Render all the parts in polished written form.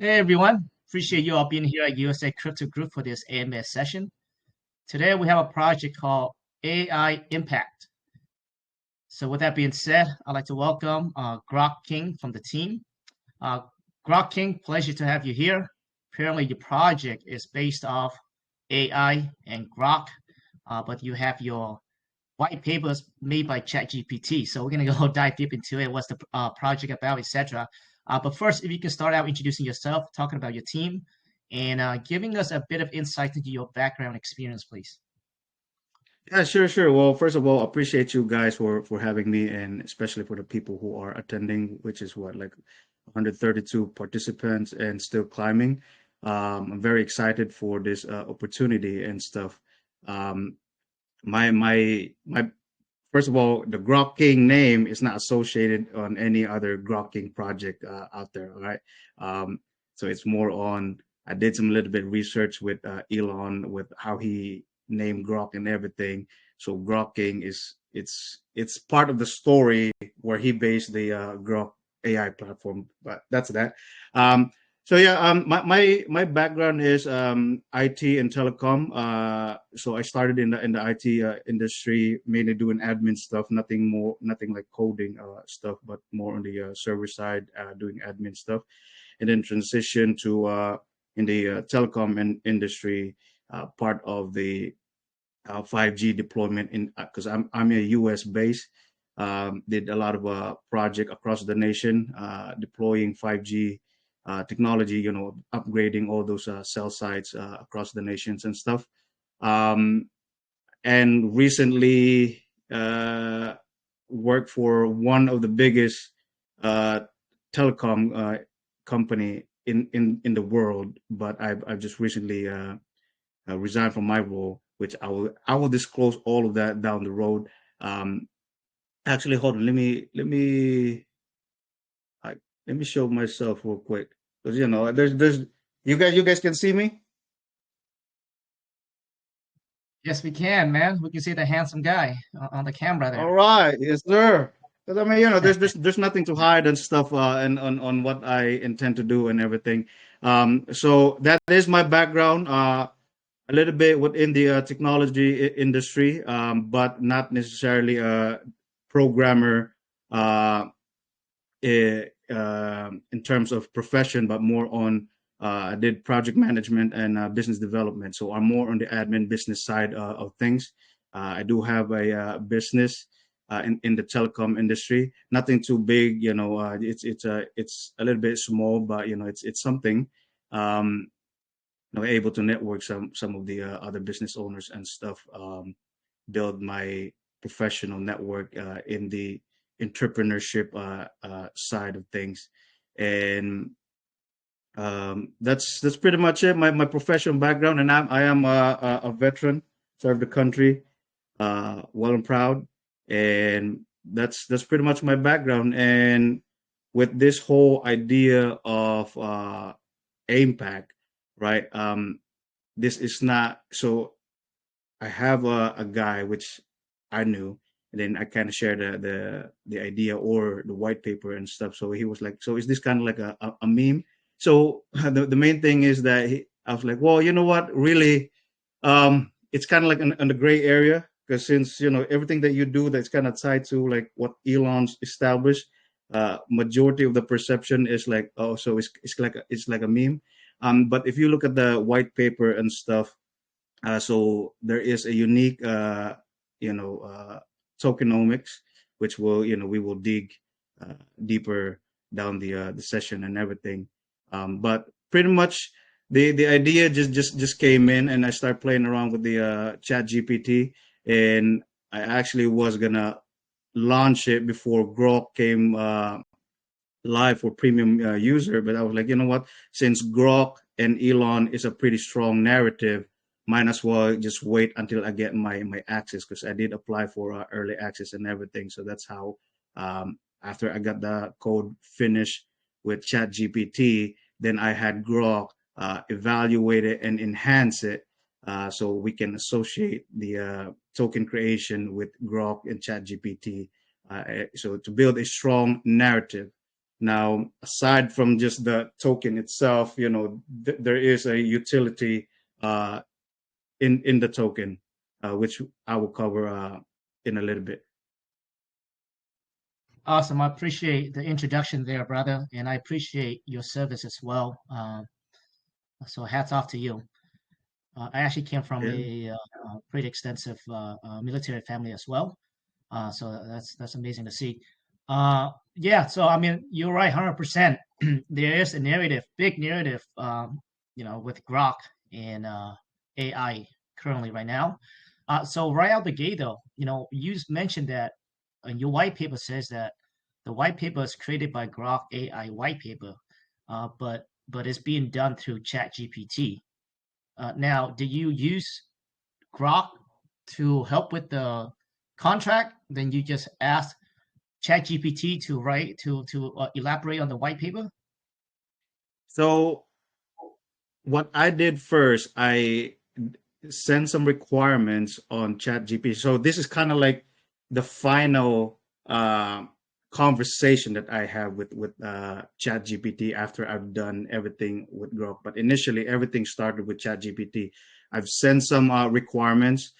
Hey everyone, appreciate you all being here at USA Crypto Group for this AMS session. Today we have a project called AImpact. So with that being said, I'd like to welcome GROK King from the team. Uh, GROK King, pleasure to have you here. Apparently your project is based off AI and GROK, but you have your white papers made by ChatGPT. So we're gonna go dive deep into it. What's the project about, etc. But first, if you can start out introducing yourself, talking about your team, and giving us a bit of insight into your background experience, please. Yeah, sure. Well, first of all, appreciate you guys for having me, and especially for the people who are attending, which is what, like 132 participants and still climbing. I'm very excited for this opportunity and stuff. Um, my first of all, the Grok King name is not associated on any other Grok King project out there. All right. Um, so it's more on. I did some little bit research with Elon with how he named Grok and everything. So Grok King is it's part of the story where he based the Grok AI platform. But that's that. Um, so yeah, my background is IT and telecom. So I started in the IT industry, mainly doing admin stuff, nothing like coding stuff, but more on the server side, doing admin stuff, and then transition to in the telecom industry, part of the 5G deployment in because I'm a US based. Did a lot of project across the nation, deploying 5G technology, upgrading all those cell sites across the nations and stuff. Um, and recently worked for one of the biggest uh, telecom company in the world, but I've just recently resigned from my role, which I will disclose all of that down the road. Um, Actually, hold on. I, let me show myself real quick because there's you guys can see me. Yes, we can, man. We can see the handsome guy on the camera All there. right, yes, sir. Because I mean, there's nothing to hide and stuff, and on what I intend to do and everything. So that is my background. A little bit within the technology industry, but not necessarily a programmer in terms of profession, but more on I did project management and business development. So I'm more on the admin business side of things. I do have a business in the telecom industry. Nothing too big, it's a little bit small, but it's something. Um, able to network some of the other business owners and stuff, build my professional network in the entrepreneurship side of things, and that's pretty much it. My professional background, and I am a veteran, served the country well and proud, and that's pretty much my background. And with this whole idea of AImpact, right? This is not so. I have a guy which I knew, and then I kind of shared the idea or the white paper and stuff. So he was like, "So is this kind of like a meme?" So the main thing is that I was like, "Well, you know what? Really, it's kind of like in the gray area because since everything that you do that's kind of tied to like what Elon's established, majority of the perception is like, oh, so it's like a meme. But if you look at the white paper and stuff, so there is a unique, tokenomics, which we will dig deeper down the session and everything. But pretty much the idea just came in, and I started playing around with the Chat GPT, and I actually was gonna launch it before Grok came live for premium user, but I was like, you know what? Since Grok and Elon is a pretty strong narrative, might as well just wait until I get my access because I did apply for early access and everything. So that's how after I got the code finished with ChatGPT, then I had Grok evaluate it and enhance it. So we can associate the token creation with Grok and ChatGPT. So to build a strong narrative, Now, aside from just the token itself, there is a utility in the token, which I will cover in a little bit. Awesome. I appreciate the introduction there, brother, and I appreciate your service as well. So hats off to you. I actually came from Yeah. a pretty extensive military family as well. So that's amazing to see. Yeah, so I mean, you're right, 100%. There is a narrative, big narrative, with GROK and AI currently right now. So right out the gate, though, you mentioned that, and your white paper says that the white paper is created by GROK AI white paper, but it's being done through ChatGPT. Now, do you use GROK to help with the contract? Then you just ask ChatGPT to write to elaborate on the white paper. So what I did first, I sent some requirements on ChatGPT. So this is kind of like the final conversation that I have with ChatGPT after I've done everything with Grok. But initially, everything started with ChatGPT. I've sent some requirements,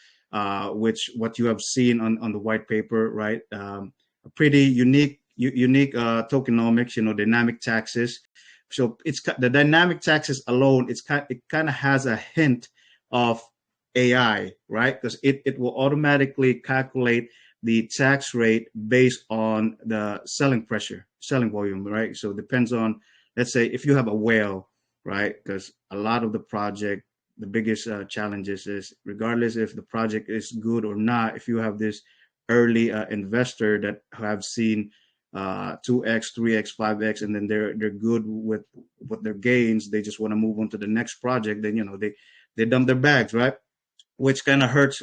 which what you have seen on the white paper, right? A pretty unique tokenomics, dynamic taxes. So the dynamic taxes alone. It kind of has a hint of AI, right? Because it will automatically calculate the tax rate based on the selling volume, right? So it depends on, let's say, if you have a whale, right? Because a lot of the project, the biggest challenges is regardless if the project is good or not, if you have this early investor that have seen 2x, 3x, 5x, and then they're good with their gains. They just want to move on to the next project. Then they dump their bags, right? Which kind of hurts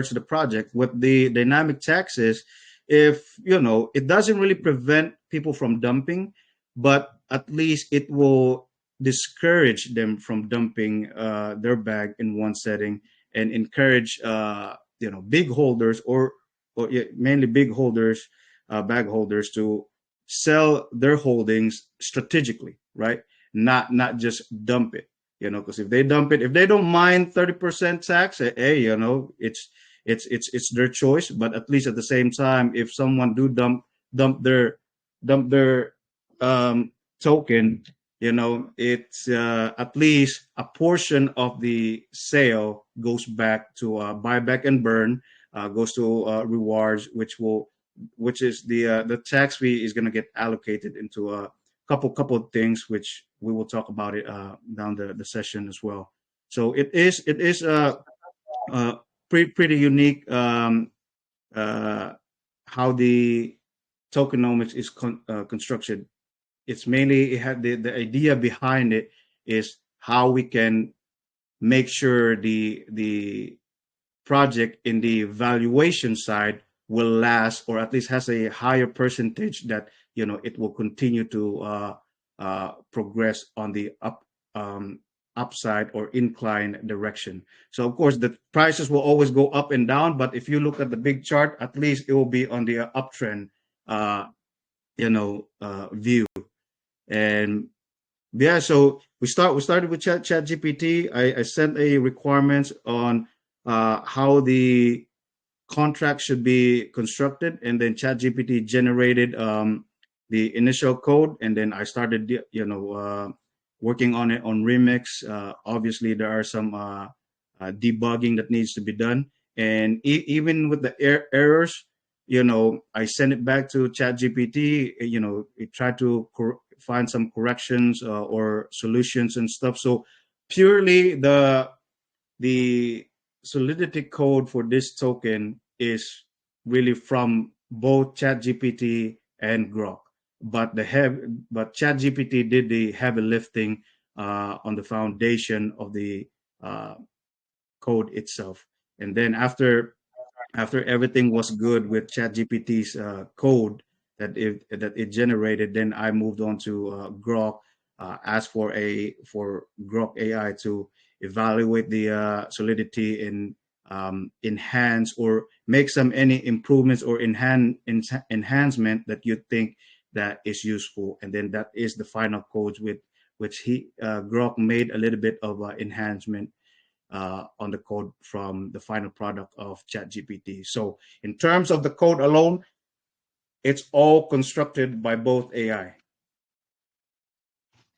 the project. With the dynamic taxes, if it doesn't really prevent people from dumping, but at least it will discourage them from dumping their bag in one setting and encourage big holders or yeah, mainly big holders, bag holders to sell their holdings strategically, right? Not just dump it, because if they dump it, if they don't mind 30% tax, hey, it's their choice. But at least at the same time, if someone do dump their dump their token, it's at least a portion of the sale goes back to buyback and burn, goes to rewards, which is the tax fee is going to get allocated into a couple of things, which we will talk about it down the session as well. So it is pretty unique how the tokenomics is constructed. It's mainly it had the idea behind it is how we can make sure the project in the valuation side will last, or at least has a higher percentage that it will continue to progress on the upside or incline direction. So of course the prices will always go up and down, but if you look at the big chart, at least it will be on the uptrend view. And yeah, so we started with chat GPT. I sent a requirements on how the contract should be constructed, and then ChatGPT generated the initial code, and then I started working on it on Remix. Obviously there are some debugging that needs to be done, and even with the errors, I send it back to ChatGPT. It tried to find some corrections or solutions and stuff. So purely the solidity code for this token is really from both ChatGPT and Grok, but ChatGPT did the heavy lifting on the foundation of the uh, code itself. And then after everything was good with ChatGPT's code that it generated, then I moved on to Grok. Asked for Grok AI to evaluate the solidity and enhance or make some any improvements or enhancement that you think that is useful, and then that is the final codes with which GROK made a little bit of enhancement on the code from the final product of ChatGPT. So in terms of the code alone, it's all constructed by both AI.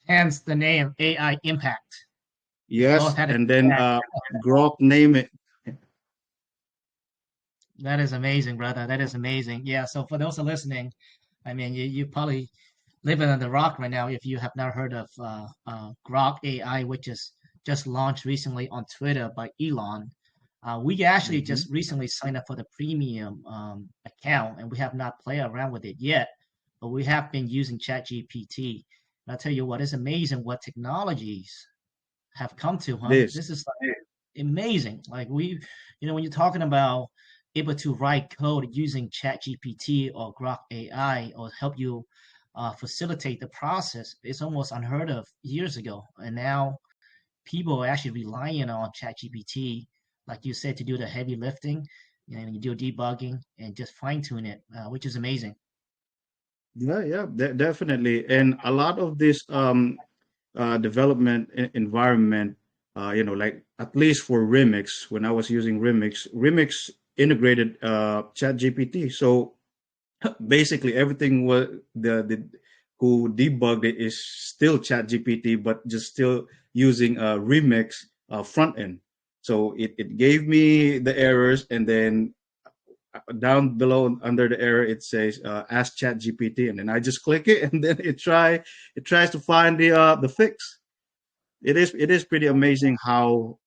Hence the name AImpact. They both Yes, had a and then GROK name it. That is amazing, brother. That is amazing. Yeah. So for those who are listening, I mean, you probably living on the rock right now if you have not heard of GROK AI, which is just launched recently on Twitter by Elon. We actually Mhm. just recently signed up for the premium account, and we have not played around with it yet, but we have been using ChatGPT. And I'll tell you what, it's amazing what technologies have come to, It huh? is. This is like amazing. Like when you're talking about able to write code using ChatGPT or GROK AI or help you facilitate the process, it's almost unheard of years ago. And now people are actually relying on ChatGPT, like you said, to do the heavy lifting, and you do debugging and just fine tune it, which is amazing. Yeah, yeah, definitely. And a lot of this development environment, like at least for Remix, when I was using Remix integrated ChatGPT. So basically everything was the who debugged it is still ChatGPT, but just still using a Remix front end. So it gave me the errors, and then down below under the error it says ask chat gpt, and then I just click it and then it tries to find the fix. It is pretty amazing how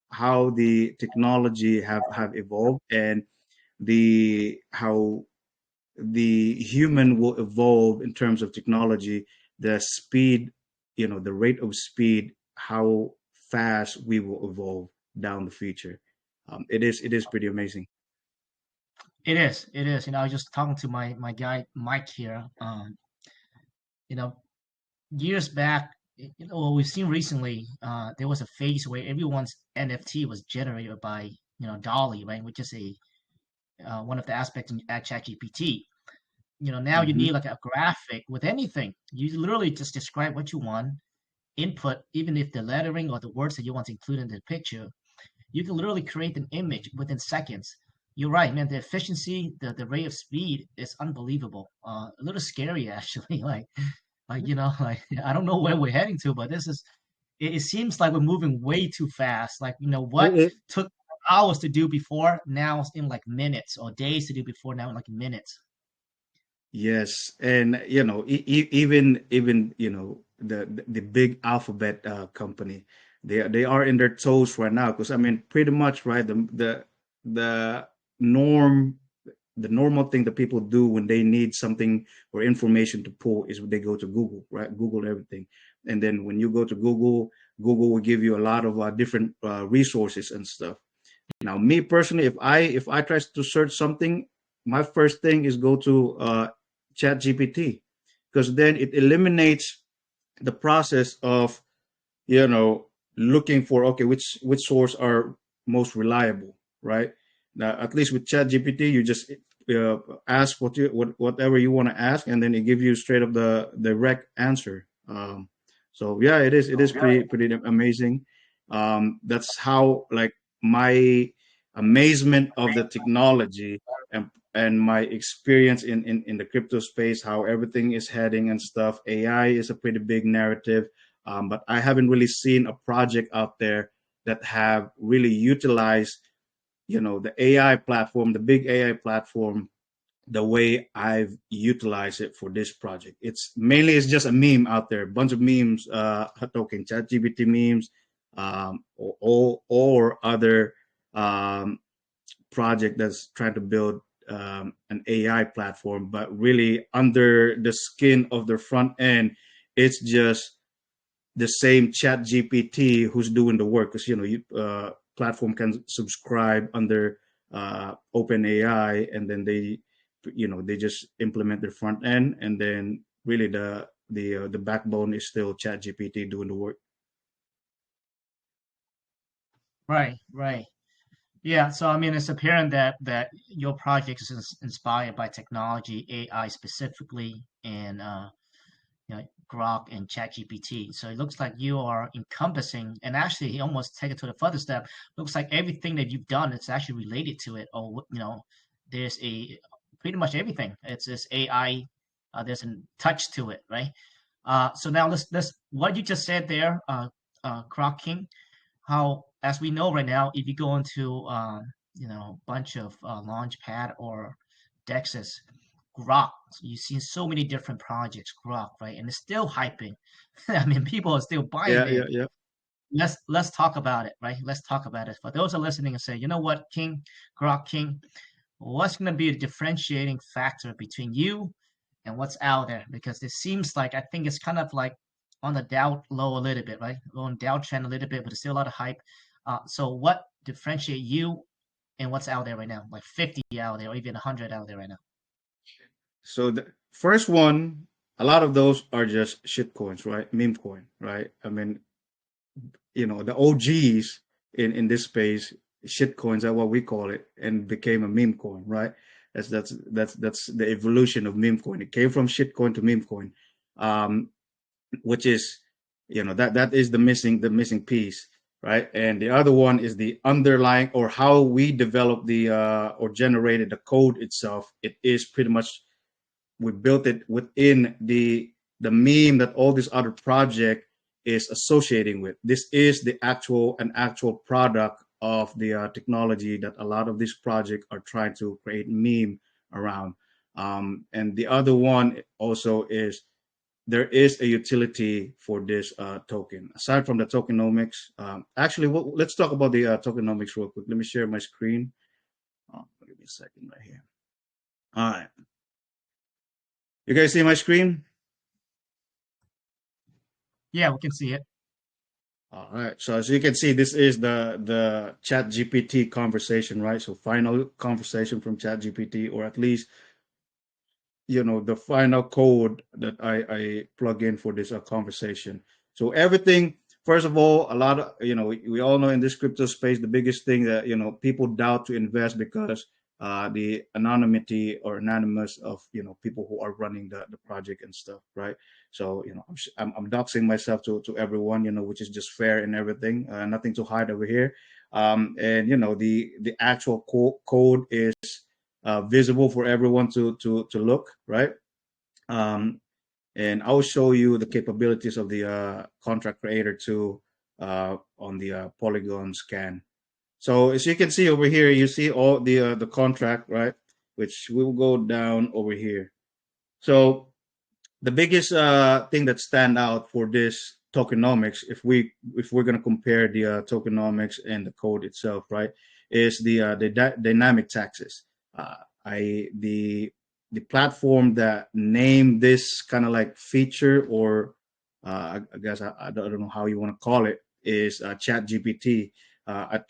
the technology have evolved, and the how the human will evolve in terms of technology, the speed, the rate of speed, how fast we will evolve down the future. It is pretty amazing. It is. It is. I was just talking to my guy Mike here. You know, years back, well, we've seen recently, there was a phase where everyone's NFT was generated by Dolly, right, which is a one of the aspects at ChatGPT. Now you Hmm. need like a graphic with anything. You literally just describe what you want, input, even if the lettering or the words that you want to include in the picture, you can literally create an image within seconds. You're right, man. The efficiency, the rate of speed is unbelievable. A little scary actually. Like I don't know where we're heading to, but this is. It seems like we're moving way too fast. Like what It, took hours to do before, now it's in like minutes, or days to do before, now in like minutes. Yes, and even the big alphabet company, they are in their toes right now, because I mean pretty much, right, the norm the normal thing that people do when they need something or information to pull is they go to Google, right? Google everything, and then when you go to Google, Google will give you a lot of different resources and stuff. Now, me personally, if I try to search something, my first thing is go to Chat GPT, because then it eliminates the process of looking for, okay, which source are most reliable, right? Now, at least with Chat GPT, you just ask whatever you want to ask, and then it gives you straight up the direct answer. So yeah, it is pretty amazing. That's how, like, my amazement of the technology, and my experience in the crypto space, how everything is heading and stuff. AI is a pretty big narrative, but I haven't really seen a project out there that have really utilized, the AI platform, the big AI platform, the way I've utilized it for this project. It's just a meme out there, a bunch of memes, token ChatGPT memes, or other project that's trying to build an AI platform, but really under the skin of the front end, it's just the same chat gpt who's doing the work, because platform can subscribe under open AI, and then they just implement their front end, and then really the backbone is still chat gpt doing the work. Right, right. Yeah, so I mean, it's apparent that your project is inspired by technology, AI specifically, and GROK and ChatGPT. So it looks like you are encompassing, and actually, he almost take it to the further step. Looks like everything that you've done, it's actually related to it, or there's a pretty much everything. It's this AI. There's a touch to it, right? So now let's what you just said there, Croc King. How, as we know right now, if you go into bunch of Launchpad or Dexes, Grok, you've seen so many different projects, Grok, right? And it's still hyping. I mean, people are still buying Yeah, it. yeah, yeah. Let's talk about it, right? Let's talk about it. For those who are listening and say, you know what, King, Grok King, what's going to be the differentiating factor between you and what's out there? Because it seems like, I think it's kind of like on the down low a little bit, right? On downtrend a little bit, but there's still a lot of hype. So what differentiate you and what's out there right now? Like 50 out there, or even 100 out there right now. So the first one, a lot of those are just shit coins, right? Meme coin, right? I mean, the OGs in this space, shit coins are what we call it, and became a meme coin, right? That's the evolution of meme coin. It came from shit coin to meme coin, um, which is, that is the missing piece, right? And the other one is the underlying, or how we develop the or generated the code itself. It is pretty much, we built it within the meme that all this other project is associating with. This is an actual product of the technology that a lot of these projects are trying to create meme around. And the other one also is, there is a utility for this token aside from the tokenomics. Actually, let's talk about the tokenomics real quick. Let me share my screen. Give me a second right here. All right. You guys see my screen? Yeah, we can see it. All right. So as you can see, this is the Chat GPT conversation, right? So final conversation from Chat GPT, or at least the final code that I plug in for this conversation. So everything, first of all, a lot of, we all know in this crypto space, the biggest thing that, people doubt to invest because the anonymity or anonymous of, people who are running the project and stuff, right? So, I'm doxing myself to everyone, which is just fair and everything, nothing to hide over here. And, the actual code is visible for everyone to look, right? Um, and I'll show you the capabilities of the contract creator too on the Polygon scan. So as you can see over here, you see all the contract, right? Which will go down over here. So the biggest thing that stand out for this tokenomics, if we're going to compare the tokenomics and the code itself, right, is the dynamic taxes. uh, I the platform that named this kind of like feature, or I guess I don't know how you want to call it, is Chat GPT. I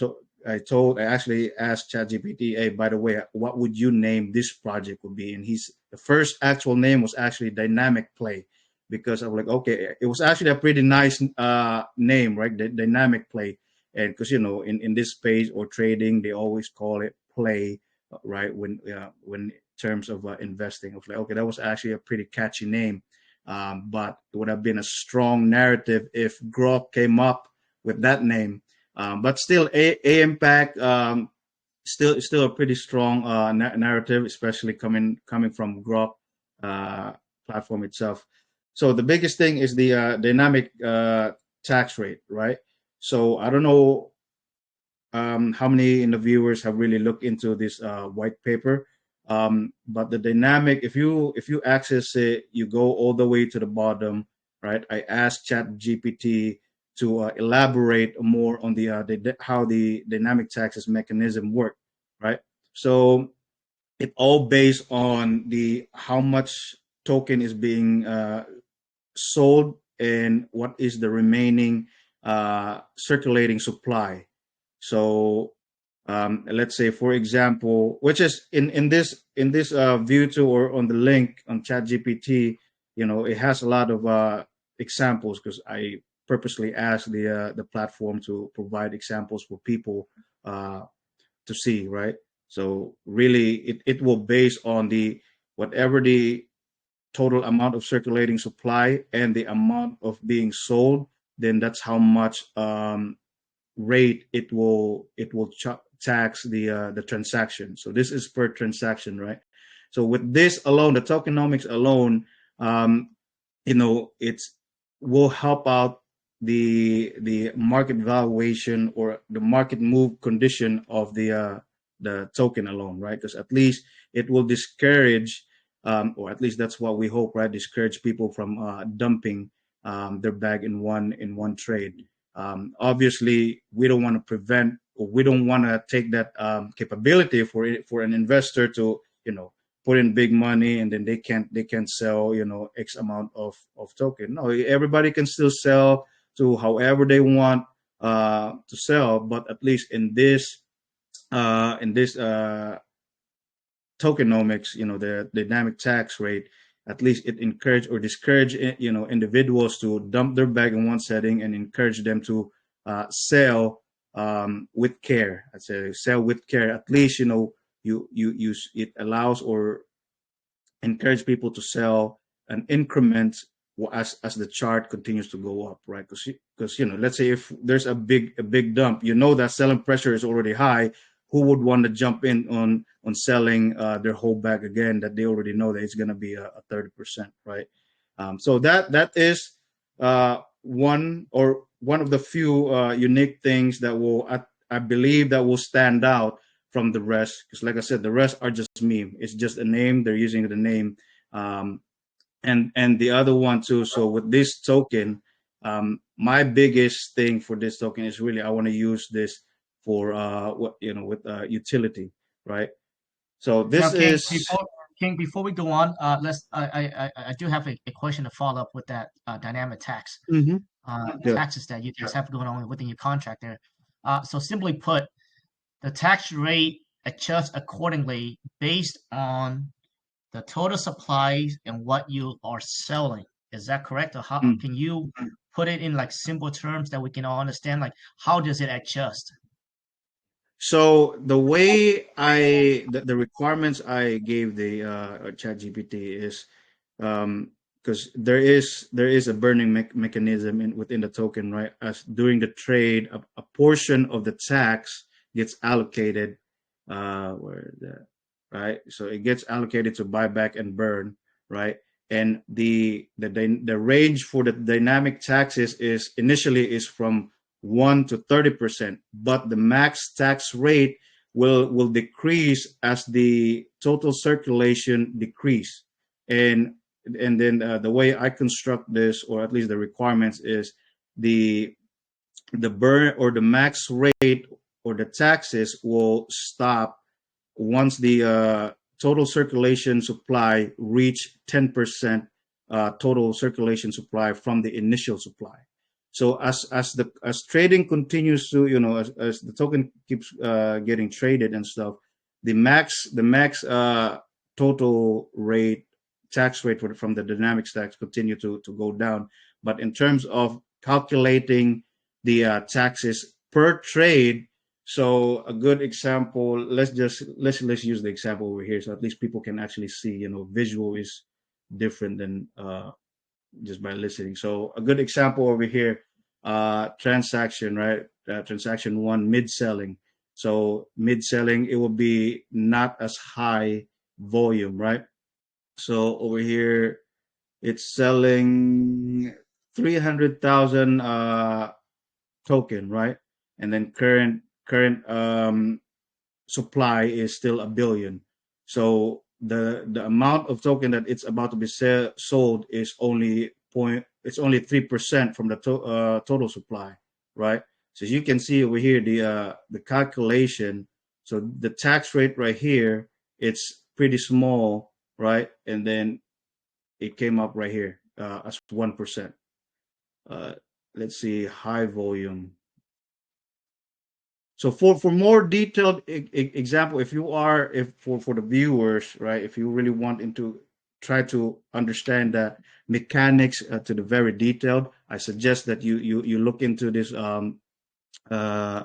actually asked ChatGPT, hey, by the way, what would you name this project would be? And the first actual name was actually Dynamic Play, because I'm like, okay, it was actually a pretty nice name, right? The Dynamic Play. And because, in this space or trading, they always call it play, right? When in terms of investing, I was like, okay, that was actually a pretty catchy name. But it would have been a strong narrative if GROK came up with that name. But still, AImpact, still a pretty strong narrative, especially coming from GROK platform itself. So the biggest thing is the dynamic tax rate, right? So I don't know how many in the viewers have really looked into this white paper, but the dynamic, if you access it, you go all the way to the bottom, right? I asked Chat GPT to elaborate more on how the dynamic taxes mechanism work, right? So it all based on the how much token is being sold and what is the remaining circulating supply. So let's say, for example, which is in this view to, or on the link on ChatGPT, it has a lot of examples, because I purposely asked the platform to provide examples for people uh, to see, right? So really, it will base on the whatever the total amount of circulating supply and the amount of being sold, then that's how much rate it will tax the transaction. So this is per transaction, right? So with this alone, the tokenomics alone, um, it's will help out the market valuation or the market move condition of the token alone, right? Because at least it will discourage, or at least that's what we hope, right? Discourage people from dumping their bag in one trade. Obviously, we don't want to prevent, or we don't want to take that capability for an investor to put in big money and then they can't sell X amount of token. No, everybody can still sell to however they want to sell, but at least in this tokenomics, the dynamic tax rate, at least it encourage or discourage individuals to dump their bag in one setting and encourage them to sell with care. I'd say sell with care. At least you it allows or encourage people to sell an increment as the chart continues to go up, right? Because let's say if there's a big dump, that selling pressure is already high. Who would want to jump in on selling their whole bag again that they already know that it's going to be a 30%, right? So that is one of the few unique things that I believe that will stand out from the rest, because like I said, the rest are just meme. It's just a name. They're using the name, um, and the other one too. So with this token, my biggest thing for this token is really I want to use this for what with utility, right? So Now, this King, is. before we go on, let's I do have a question to follow up with that dynamic Mhm. Yeah. taxes that you guys have going on within your contract there. So simply put, the tax rate adjusts accordingly based on the total supplies and what you are selling. Is that correct? Or how Mm. can you put it in like simple terms that we can all understand? Like, how does it adjust? So the requirements I gave the chat GPT is, because there is a burning mechanism within the token, right? As during the trade, a portion of the tax gets allocated. Where is that? Right. So it gets allocated to buyback and burn, right? And the range for the dynamic taxes is initially is from 1 to 30%, but the max tax rate will decrease as the total circulation decrease. And then the way I construct this, or at least the requirements, is the burn or the max rate or the taxes will stop once the total circulation supply reach 10% total circulation supply from the initial supply. So as trading continues to, as the token keeps getting traded and stuff, the max total rate tax rate from the dynamic stacks continue to go down. But in terms of calculating the taxes per trade, so a good example, let's use the example over here, so at least people can actually see. Visual is different than just by listening. So a good example over here, transaction, right? Transaction one, mid selling. So mid selling, it will be not as high volume, right? So over here, it's selling 300,000 token, right? And then current supply is still a billion. So the amount of token that it's about to be sold is only point. It's only 3% from the total supply, right? So as you can see over here, the calculation. So the tax rate right here, it's pretty small, right? And then it came up right here as 1%. Uh, let's see, high volume. So for more detailed example, if for the viewers, right, if you really want into try to understand the mechanics to the very detailed, I suggest that you look into this uh,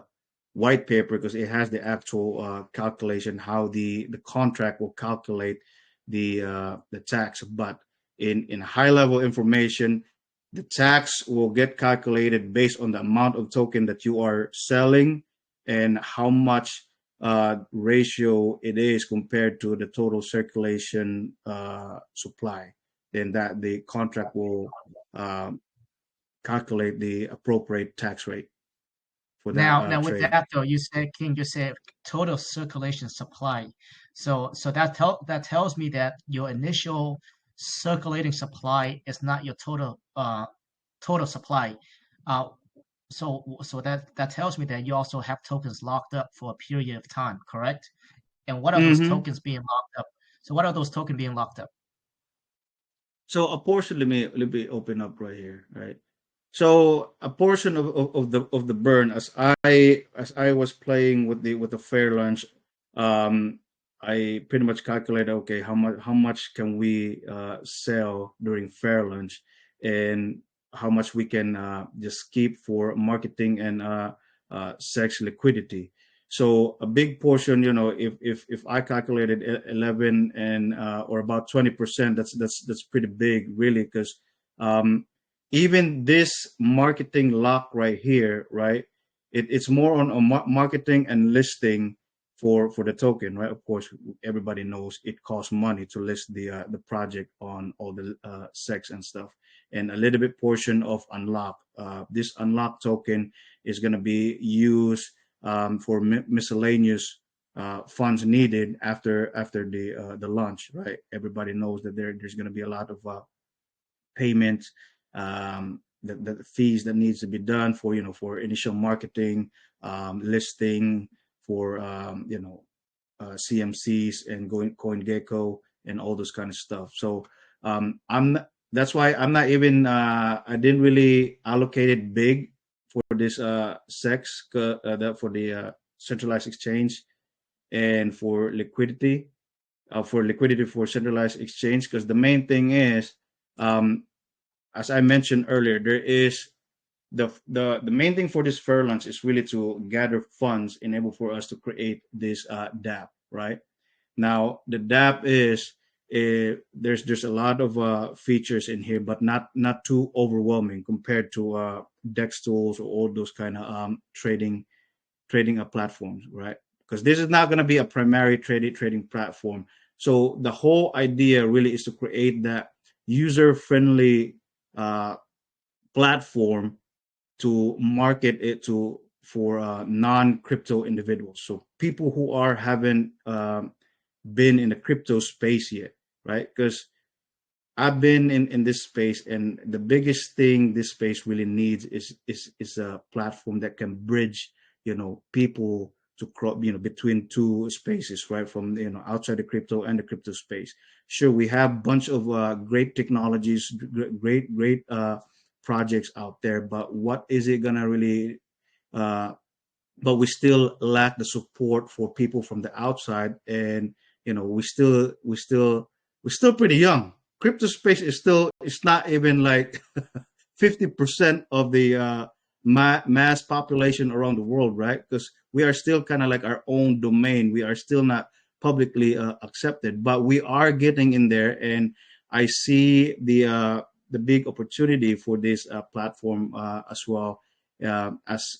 white paper, because it has the actual calculation how the contract will calculate the tax. But in high level information. The tax will get calculated based on the amount of token that you are selling and how much ratio it is compared to the total circulation supply. Then that the contract will calculate the appropriate tax rate for that Now with trade. that though, you said King, you said total circulation supply. So that tells me that your initial circulating supply is not your total supply. Uh, so that tells me that you also have tokens locked up for a period of time, correct? And what are those Mm-hmm. tokens being locked up? So what are those tokens being locked up? So a portion, let me open up right here, right? So a portion of the burn, as I was playing with the fair lunch, I pretty much calculated, okay, how much can we sell during fair lunch, and how much we can just keep for marketing and sex liquidity. So a big portion, if I calculated 11 and or about 20%, that's pretty big, really, because even this marketing lock right here, right? It's more on a marketing and listing for the token, right? Of course, everybody knows it costs money to list the project on all the sex and stuff, and a little bit portion of unlock. This unlock token is going to be used for miscellaneous funds needed after the launch, right? Everybody knows that there's going to be a lot of payments, the fees that needs to be done for initial marketing, listing, for CMCs and going CoinGecko and all those kind of stuff. So that's why I'm not even I didn't really allocate it big for this sex for the centralized exchange, and for liquidity for centralized exchange, because the main thing is, um, as I mentioned earlier, there is the main thing for this fair lunch is really to gather funds, enable for us to create this DApp, right? Now the DApp is there's a lot of features in here, but not too overwhelming compared to DEX tools or all those kind of trading platforms, right? Because this is not going to be a primary trading platform. So the whole idea really is to create that user friendly uh, platform to market it to for non crypto individuals. So people who are haven't been in the crypto space yet, right? Because I've been in this space, and the biggest thing this space really needs is a platform that can bridge, people to between two spaces, right? From outside the crypto and the crypto space. Sure, we have bunch of great technologies, great projects out there, but what is it gonna really uh, but we still lack the support for people from the outside, and we're still pretty young. Crypto space is still, it's not even like 50% of the mass population around the world, right? Because we are still kind of like our own domain. We are still not publicly accepted, but we are getting in there, and I see the big opportunity for this platform as well, as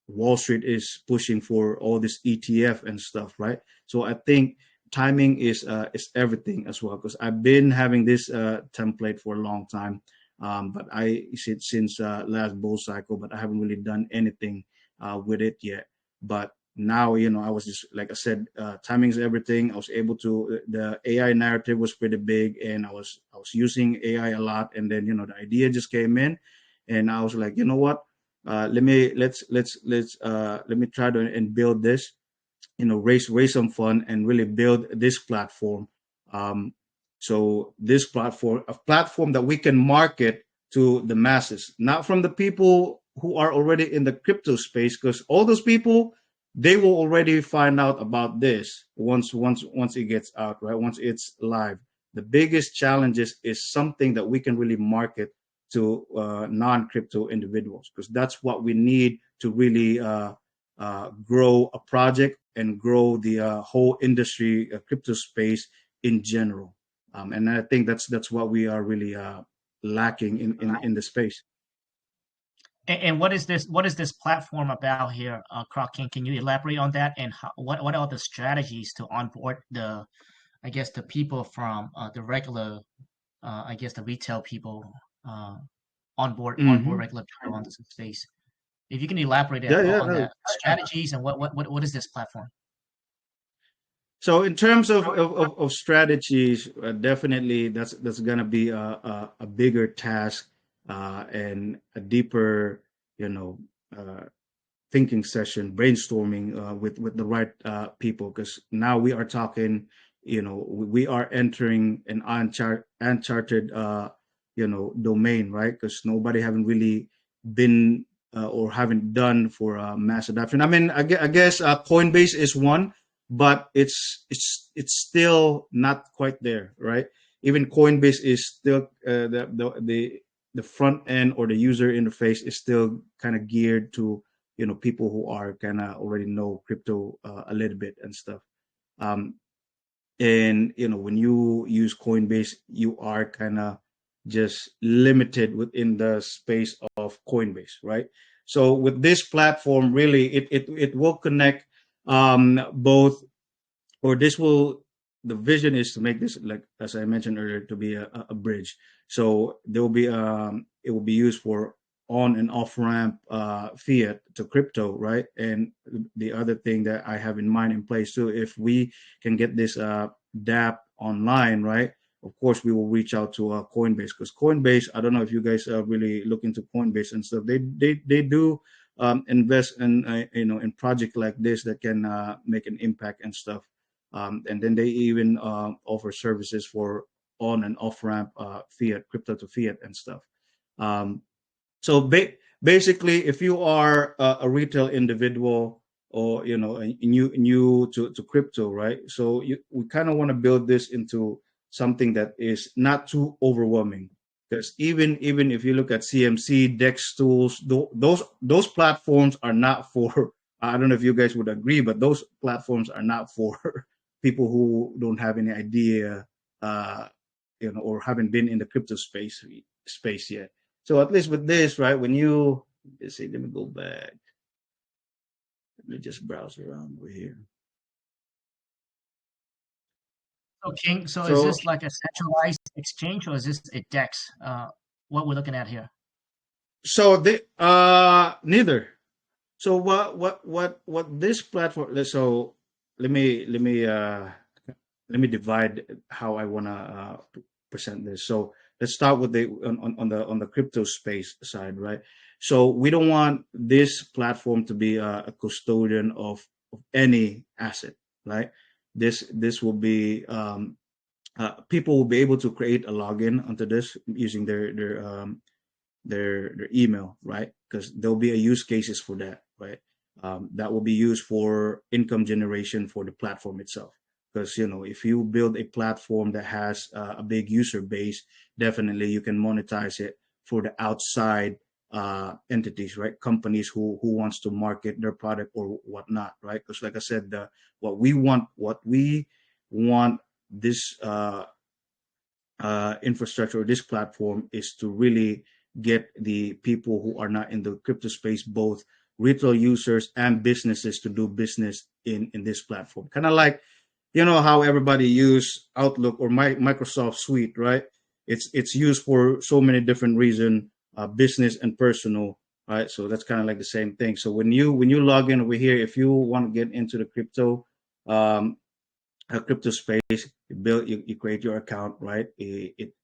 Wall Street is pushing for all this ETF and stuff, right? So I think timing is everything as well, because I've been having this template for a long time, but I since last bull cycle, but I haven't really done anything with it yet. But now, I was just, like I said, timing is everything. I was able to, the AI narrative was pretty big, and I was using AI a lot, and then the idea just came in, and I was like, you know what, let me try to and build this, raise some fun and really build this platform. Um, so this platform, a platform that we can market to the masses, not from the people who are already in the crypto space, because all those people, they will already find out about this once it gets out, right? Once it's live. The biggest challenges is something that we can really market to non-crypto individuals, because that's what we need to really grow a project and grow the whole industry, crypto space in general. And I think that's what we are really lacking in the space. And what is this? What is this platform about here, Croc? Can you elaborate on that? And what are the strategies to onboard the, I guess, the people from the regular, I guess, the retail people uh, onboard Hmm. regular people onto the space? If you can elaborate Yeah, yeah. on that strategies and what is this platform? So in terms of strategies, definitely that's gonna be a bigger task and a deeper, you know, uh, thinking session, brainstorming with the right people. Because now we are talking, we are entering an uncharted, domain, right? Because nobody haven't really been or haven't done for mass adoption. I mean, I guess Coinbase is one, but it's still not quite there, right? Even Coinbase is still the front end or the user interface is still kind of geared to people who are kind of already know crypto a little bit and stuff. um and when you use Coinbase, you are kind of just limited within the space of Coinbase, right? So with this platform, really it will connect both, or this will the vision is to make this, like as I mentioned earlier, to be a bridge. So there will be it will be used for on and off ramp fiat to crypto, right? And the other thing that I have in mind in place too, if we can get this DApp online, right? Of course, we will reach out to Coinbase, because Coinbase, I don't know if you guys really look into Coinbase and stuff. They do invest in in project like this that can make an impact and stuff. And then they even offer services for on and off ramp fiat, crypto to fiat and stuff. Um, so basically, if you are a retail individual, or new to crypto, right? So we kind of want to build this into something that is not too overwhelming. Because even if you look at CMC, Dex tools, those platforms are not for. I don't know if you guys would agree, but those platforms are not for people who don't have any idea, or haven't been in the crypto space yet. So at least with this, right, when you let's see, let me go back. Let me just browse around over here. So King, so is So this like a centralized exchange or is this a DEX? What we're looking at here? the neither. So what this platform, so let me divide how I want to present this. So let's start with the on the crypto space side, right? So we don't want this platform to be a custodian of any asset, right? This will be people will be able to create a login onto this using their email, right? Because there'll be a use cases for that, right? That will be used for income generation for the platform itself. Because if you build a platform that has a big user base, definitely you can monetize it for the outside entities, right? Companies who wants to market their product or whatnot, right? Because like I said, what we want this infrastructure or this platform is to really get the people who are not in the crypto space, both retail users and businesses, to do business in this platform. Kind of like how everybody use Outlook or Microsoft Suite, right? It's used for so many different reasons, business and personal, right? So that's kind of like the same thing. So when you log in over here, if you want to get into the um, crypto space, you create your account, right?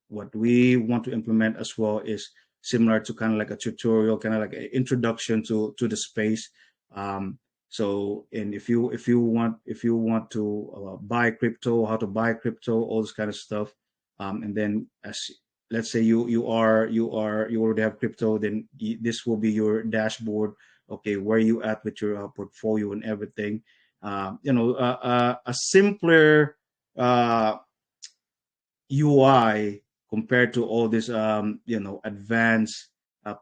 What we want to implement as well is similar to kind of like a tutorial, kind of like an introduction to the space. And if you want to buy crypto, how to buy crypto, all this kind of stuff. And then, as let's say you already have crypto, then this will be your dashboard. Okay, where you at with your portfolio and everything. A simpler UI compared to all this advanced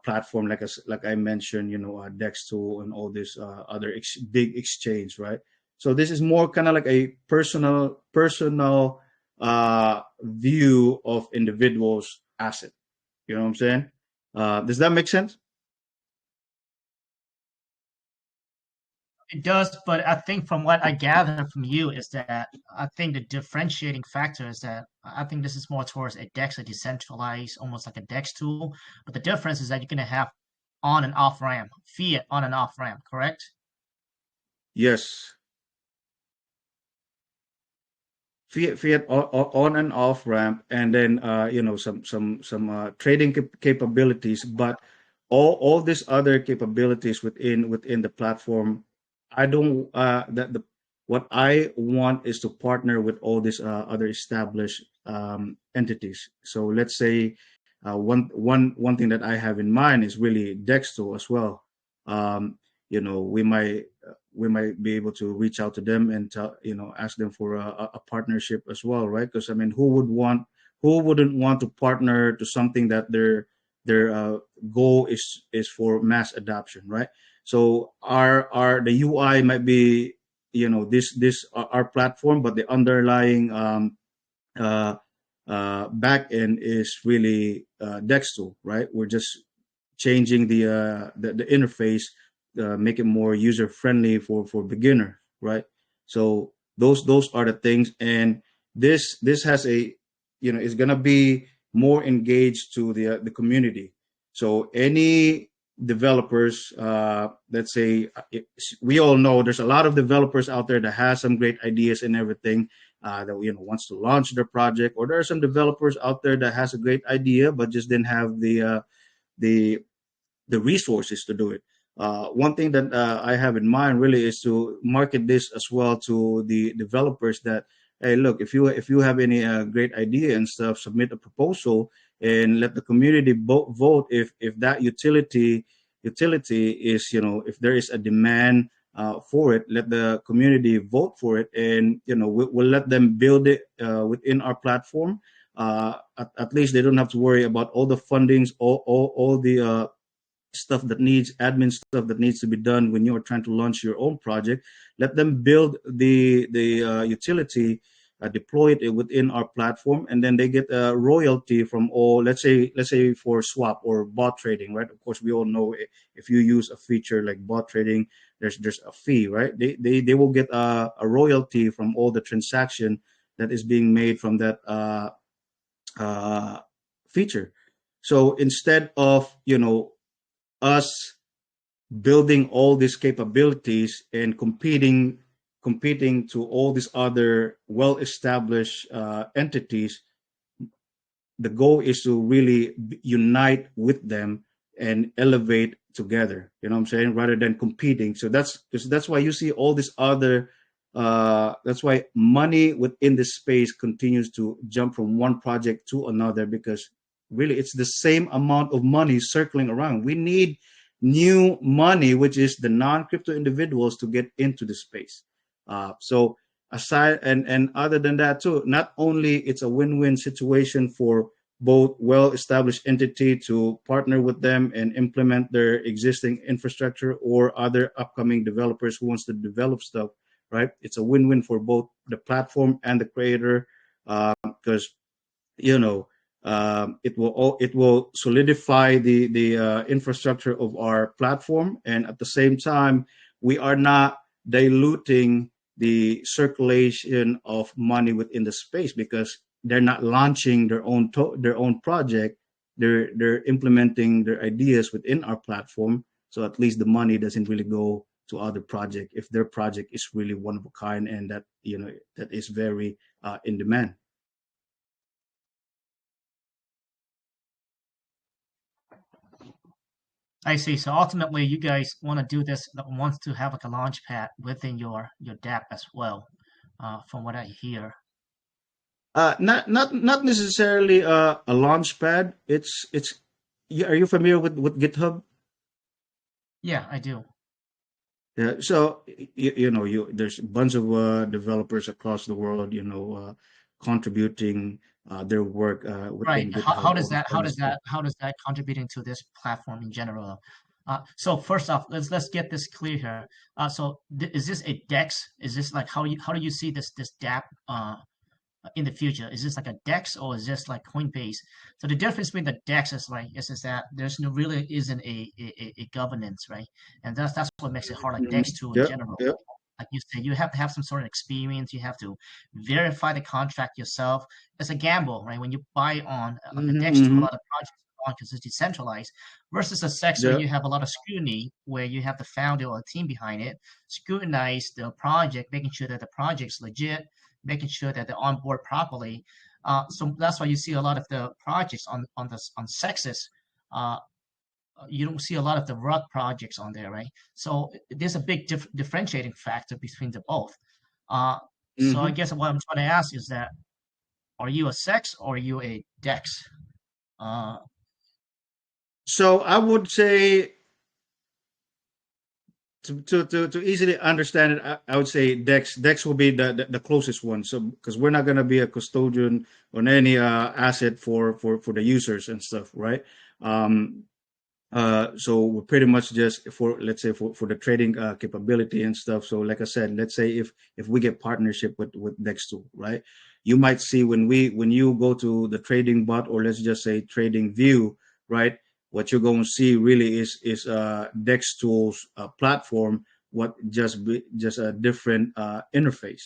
platform, like I mentioned, Dex tool and all this other big exchange, right? So this is more kind of like a personal view of individuals' asset. You know what I'm saying? Does that make sense? It does, but I think from what I gather from you is that I think the differentiating factor is that I think this is more towards a DEX, a decentralized, almost like a DEX tool. But the difference is that you're going to have on and off ramp, fiat on and off ramp, correct? Yes. Fiat on and off ramp, and then some trading capabilities, but all these other capabilities within the platform. I don't that the What I want is to partner with all these other established entities. So let's say one thing that I have in mind is really Dexto as well. um, we might be able to reach out to them and ask them for a partnership as well, right? Because I mean, who wouldn't want to partner to something that their goal is for mass adoption, right? So our the UI might be this our platform, but the underlying uh, back end is really Dexto, right? We're just changing the interface, make it more user friendly for beginner, right? So those are the things, and this has a is gonna be more engaged to the community. So any developers, let's say, we all know there's a lot of developers out there that has some great ideas and everything, that wants to launch their project, or there are some developers out there that has a great idea but just didn't have the the resources to do it. One thing that I have in mind really is to market this as well to the developers that, hey, look, if you have any great idea and stuff, submit a proposal and let the community vote if that utility is, if there is a demand for it, let the community vote for it, and we'll let them build it within our platform. At least they don't have to worry about all the fundings, all the stuff that needs admin stuff that needs to be done when you're trying to launch your own project. Let them build the utility, deploy it within our platform, and then they get a royalty from all. Let's say for swap or bot trading, right? Of course, we all know, if you use a feature like bot trading, there's a fee, right? They will get a royalty from all the transaction that is being made from that uh, feature. So instead of us building all these capabilities and competing to all these other well-established entities, the goal is to really unite with them and elevate together, you know what I'm saying, rather than competing. So that's why you see all this other that's why money within this space continues to jump from one project to another, because really it's the same amount of money circling around. We need new money, which is the non-crypto individuals, to get into the space. So aside and other than that too, not only it's a win-win situation for both well-established entity to partner with them and implement their existing infrastructure, or other upcoming developers who wants to develop stuff, right? It's a win-win for both the platform and the creator, because you know it will solidify the infrastructure of our platform, and at the same time we are not diluting the circulation of money within the space, because they're not launching their own project. They're implementing their ideas within our platform, so at least the money doesn't really go to other project if their project is really one of a kind, and that that is very in demand. I see. So ultimately, you guys want to do this, wants to have like a launch pad within your DApp as well, from what I hear. Not necessarily a launch pad. It's Are you familiar with GitHub? Yeah, I do. Yeah. So there's a bunch of developers across the world, contributing their work Right. within How GitHub, does all this stuff. how does that contributing to this platform in general? So first off, let's get this clear here. So is this a DEX? Is this like how do you see this DApp in the future? Is this like a DEX or is this like Coinbase? So the difference between the DEX is that there's no really isn't a governance, right? And that's what makes it hard, like Hmm. DEX tool in Yep. general. Yep. Like you said, you have to have some sort of experience. You have to verify the contract yourself. It's a gamble, right? When you buy on like a Hmm. DEX tool, a Hmm. lot of projects are on because it's decentralized, versus a SEX where you Yep. have a lot of scrutiny, where you have the founder or a team behind it, scrutinize the project, making sure that the project's legit, making sure that they're on board properly. So that's why you see a lot of the projects on SEXes. Uh, you don't see a lot of the RUG projects on there, right? So there's a big differentiating factor between the both. Uh, so I Hmm. guess what I'm trying to ask is that, are you a SEX or are you a DEX? Uh, So I would say to easily understand it, I would say Dex will be the closest one. So because we're not going to be a custodian on any asset for the users and stuff, right? Um, so we're pretty much just for, let's say, for the trading capability and stuff. So like I said, let's say if we get partnership with Dex2, right? You might see when you go to the trading bot, or let's just say trading view, right? What you're going to see really is Dex tools platform, what just a different interface,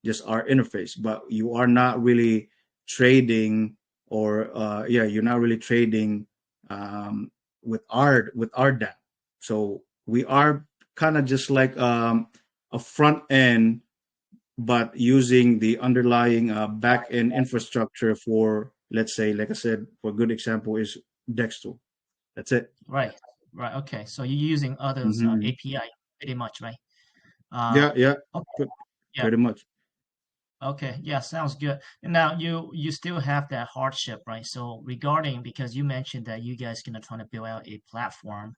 just our interface, but you are not really trading, or yeah, you're not really trading um, with our dApp. So we are kind of just like a front end, but using the underlying back end infrastructure for, let's say, like I said, for a good example is Dextool. That's it. right, right. Okay, so you're using others Hmm. API pretty much, right? Uh, Yeah, yeah, okay, pre- yeah. pretty much. Okay, yeah, sounds good. And now you still have that hardship, right? So regarding, because you mentioned that you guys gonna try to build out a platform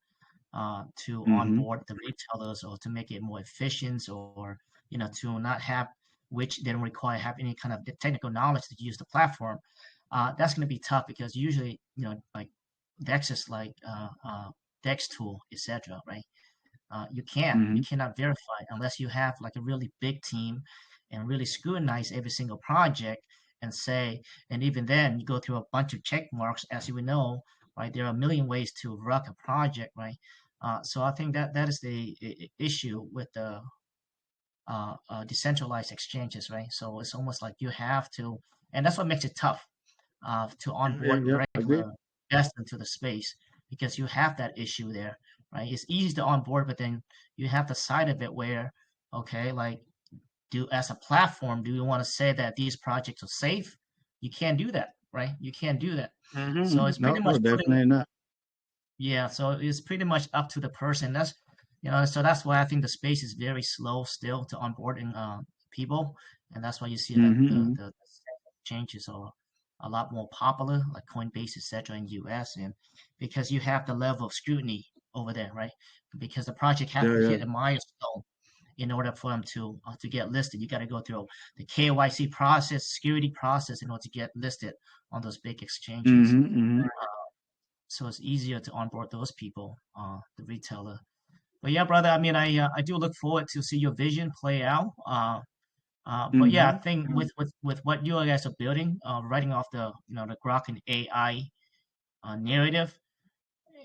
to Hmm. onboard the retailers or to make it more efficient, or to not have, which they don't require have any kind of technical knowledge to use the platform. That's going to be tough because usually like Dex is like Dex tool, etc. Right? You Hmm. cannot verify unless you have like a really big team and really scrutinize every single project and say, and even then you go through a bunch of check marks, as you would know, right? There are a million ways to run a project, right? So I think that is the issue with the decentralized exchanges, right? So it's almost like you have to, and that's what makes it tough to Yeah, yeah, onboard yeah. Agree. regular guests into the space, because you have that issue there, right? It's easy to onboard, but then you have the side of it where, okay, like, as a platform, do you want to say that these projects are safe? You can't do that, right? You can't do that. So Hmm. it's pretty No, much no, putting, definitely not. yeah, so it's pretty much up to the person. So that's why I think the space is very slow still to onboarding people, and that's why you see that the Hmm. the changes are a lot more popular, like Coinbase, etc., in US, and because you have the level of scrutiny over there, right? Because the project have Yeah, to yeah. hit a milestone in order for them to get listed. You got to go through the KYC process, security process in order to get listed on those big exchanges. Hmm. Hmm. So it's easier to onboard those people, the retailer. But yeah, brother, I mean, I do look forward to see your vision play out. But yeah, I Hmm. think with what you guys are building, writing off the GROK and AI narrative,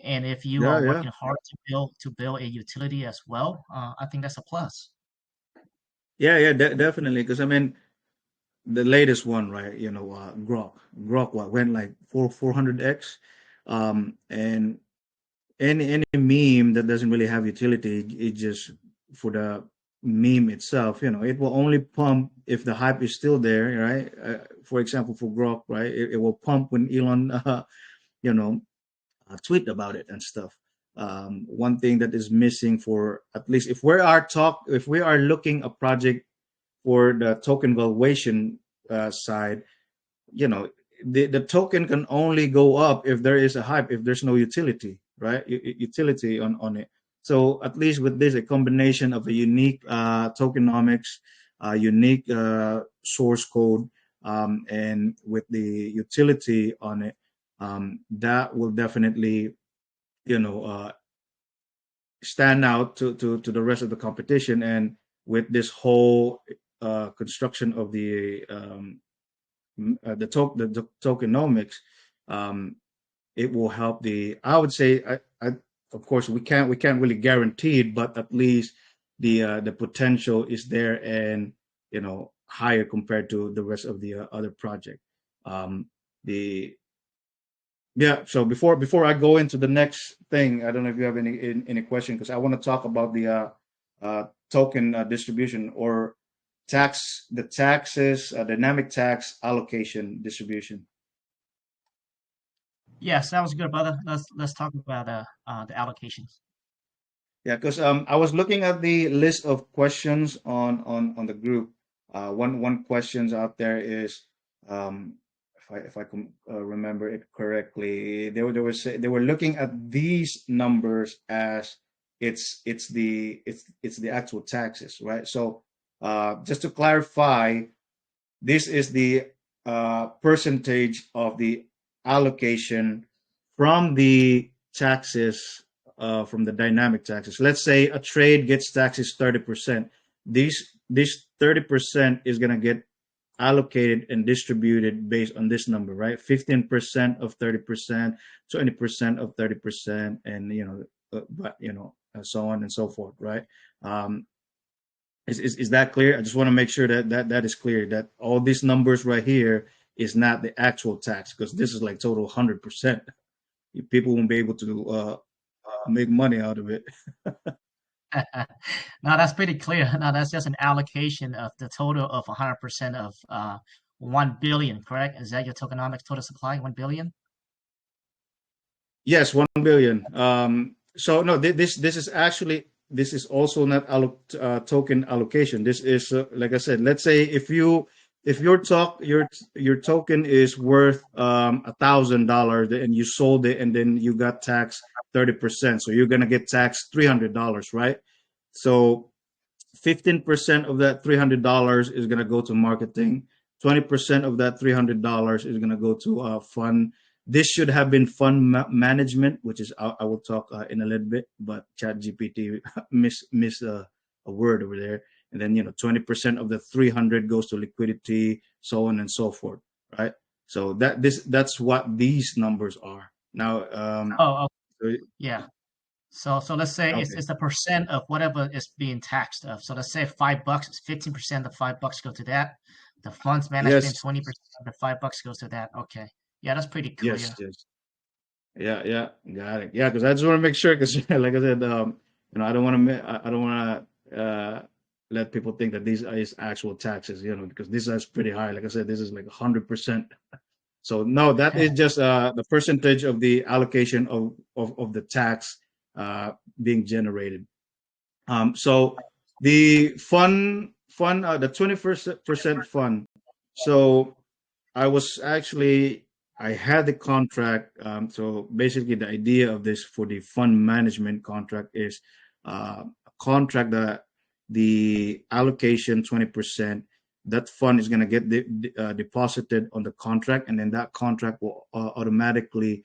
and if you Yeah, are yeah. working hard to build a utility as well, I think that's a plus. Yeah, yeah, definitely. Because I mean, the latest one, right? Grok, what went like 400x, and any meme that doesn't really have utility, it just for the meme itself, it will only pump if the hype is still there, right? For example, for Grok, right? It will pump when Elon, you know, tweet about it and stuff. One thing that is missing for, at least if we are looking a project for the token valuation side, you know, the token can only go up if there is a hype, if there's no utility, right? Utility on it. So at least with this, a combination of a unique tokenomics, unique source code, and with the utility on it, that will definitely, you know, stand out to the rest of the competition. And with this whole construction of the the tokenomics, it will help I would say, of course we can't really guarantee it, but at least the potential is there, and higher compared to the rest of the other project. The Yeah, so before I go into the next thing, I don't know if you have any question, because I want to talk about the token distribution, or the taxes, dynamic tax allocation distribution. Yes, that was good, brother. Let's talk about the allocations. Yeah, because I was looking at the list of questions on the group. One questions out there is, if I can remember it correctly, they were looking at these numbers as it's the actual taxes, right? So just to clarify, this is the percentage of the allocation from the taxes, from the dynamic taxes. Let's say a trade gets taxes 30%. This 30% is gonna get allocated and distributed based on this number, right? 15% of 30%, 20% of 30%, and so on and so forth, right? Um, is that clear? I just want to make sure that is clear, that all these numbers right here is not the actual tax, because this is like total 100%. People won't be able to make money out of it. Now that's pretty clear. Now that's just an allocation of the total of 100% of 1 billion, correct? Is that your tokenomics total supply, 1 billion? Yes, 1 billion. So no, this is actually, this is also not token allocation. This is like I said. Let's say if your token is worth $1,000, and you sold it, and then you got taxed 30%. So you're gonna get taxed $300, right? So 15% of that $300 is going to go to marketing. 20% of that $300 is going to go to fund. This should have been fund management, which is I will talk in a little bit, but ChatGPT miss a word over there. And then 20% of the 300 goes to liquidity, so on and so forth, right? So that's what these numbers are now. Oh, So- yeah. So let's say okay. it's the percent of whatever is being taxed of. So let's say $5, it's 15% of $5 go to that. The funds management, Yes, 20% of the $5 goes to that. Okay. Yeah, that's pretty yes, clear. yes. Yeah, got it. Yeah, because I just want to make sure, because like I said, I don't want to, I don't want to let people think that these is actual taxes, because this is pretty high. Like I said, this is like 100%. So no, that is just the percentage of the allocation of the tax being generated. So the the 20% fund. So I was actually, I had the contract. So basically, the idea of this for the fund management contract is a contract that the allocation 20%, that fund is going to get deposited on the contract, and then that contract will automatically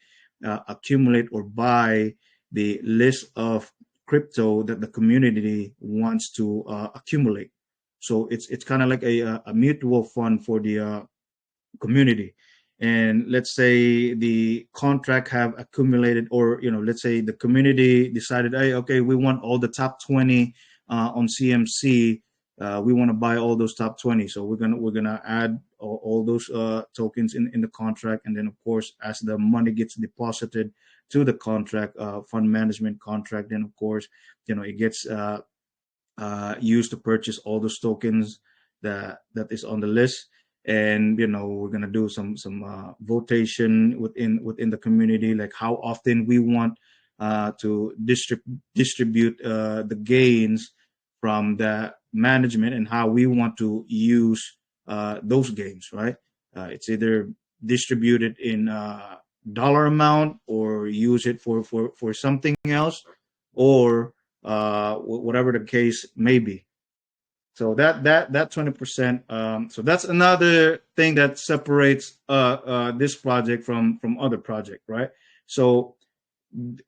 accumulate or buy the list of crypto that the community wants to accumulate. So it's kind of like a mutual fund for the community. And let's say the contract have accumulated, or let's say the community decided, hey, okay, we want all the top 20 on CMC. We want to buy all those top 20, so we're gonna add all those tokens in the contract. And then of course, as the money gets deposited to the contract, fund management contract, then of course it gets used to purchase all those tokens that is on the list. And we're gonna do some votation within the community, like how often we want to distribute the gains from the management, and how we want to use those gains, right? It's either distributed in dollar amount, or use it for something else, or whatever the case may be. So that 20%. So that's another thing that separates this project from other project, right? So,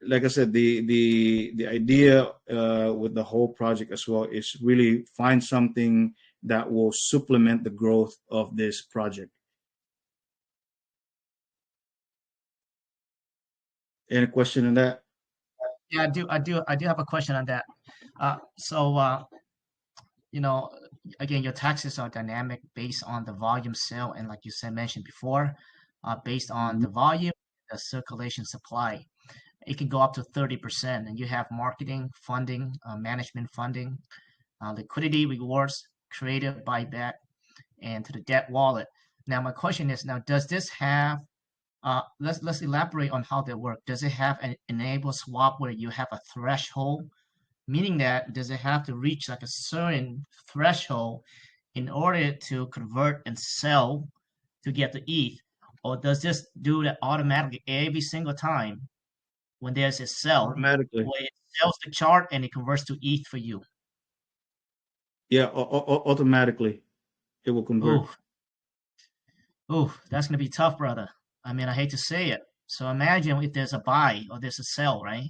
like I said, the idea with the whole project as well is really find something that will supplement the growth of this project. Any question on that? Yeah, I do have a question on that. So you know, again, your taxes are dynamic based on the volume sale, and like you said mentioned before, based on Mhm. the volume, the circulation supply. It can go up to 30%, and you have marketing, funding, management funding, liquidity rewards, creative buyback, and to the debt wallet. Now, my question is, now, does this have let's elaborate on how they work. Does it have an enable swap where you have a threshold, meaning that does it have to reach like a certain threshold in order to convert and sell to get the ETH, or does this do that automatically every single time when there's a sell, Automatically. where it sells the chart and it converts to ETH for you? Yeah, automatically it will convert. Oh, oh, that's gonna be tough, brother. I mean, I hate to say it. So imagine if there's a buy or there's a sell, right?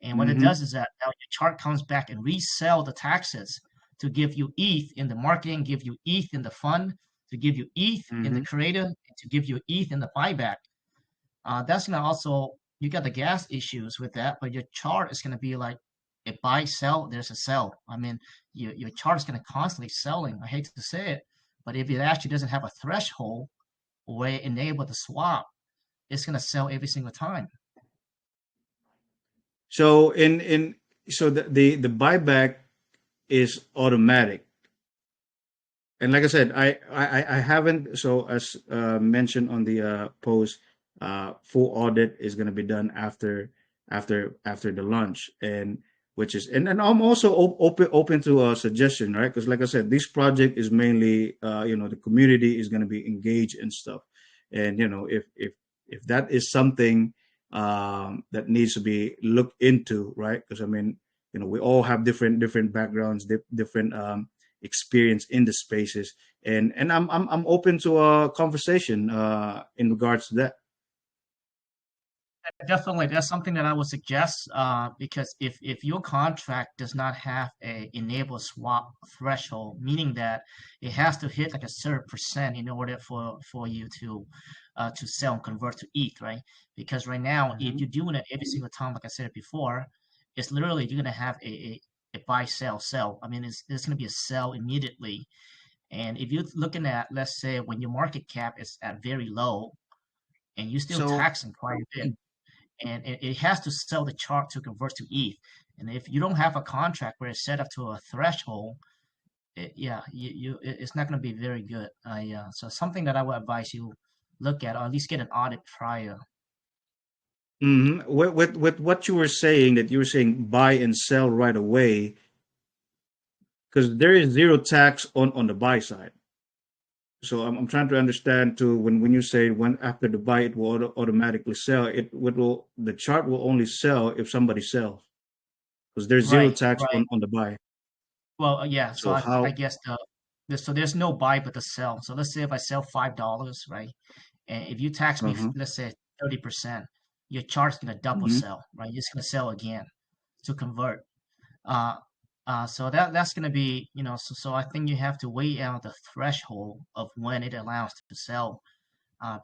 And what it Mm-hmm. does is that now your chart comes back and resell the taxes to give you ETH in the marketing, give you ETH in the fund, to give you ETH in the Mm-hmm. creator, and to give you ETH in the buyback. That's gonna also you got the gas issues with that, but your chart is gonna be like a buy sell. There's a sell. I mean, your chart is gonna constantly selling. I hate to say it, but if it actually doesn't have a threshold where it enable the swap, it's gonna sell every single time. So the buyback is automatic. And like I said, I haven't. So as mentioned on the post, full audit is going to be done after the launch, and which is and I'm also open to a suggestion, right? Because like I said, this project is mainly the community is going to be engaged and stuff, and if that is something that needs to be looked into, right? Because I mean, we all have different backgrounds, different experience in the spaces, and I'm open to a conversation in regards to that. Definitely, that's something that I would suggest because if your contract does not have a enable swap threshold, meaning that it has to hit like a certain percent in order for you to sell and convert to ETH, right? Because right now, if Hmm. you're doing it every single time, like I said before, it's literally you're gonna have a buy sell sell. I mean, it's gonna be a sell immediately. And if you're looking at, let's say, when your market cap is at very low and you're still So taxing quite a bit, and it has to sell the chart to convert to ETH. And if you don't have a contract where it's set up to a threshold, yeah, it's not going to be very good. So something that I would advise you look at, or at least get an audit prior. with what you were saying, that you were saying buy and sell right away, because there is zero tax on the buy side. So I'm trying to understand too, when you say when after the buy it will automatically sell, will the chart will only sell if somebody sells, because there's zero Right, tax right. on the buy. Well, yeah. So So I how? guess so there's no buy but the sell. So let's say if I sell $5, right, and if you tax me, Uh-huh. let's say 30%, your chart's gonna double Hmm. sell, right? You're just gonna sell again to convert. Uh, so that's going to be, so I think you have to weigh out the threshold of when it allows to sell.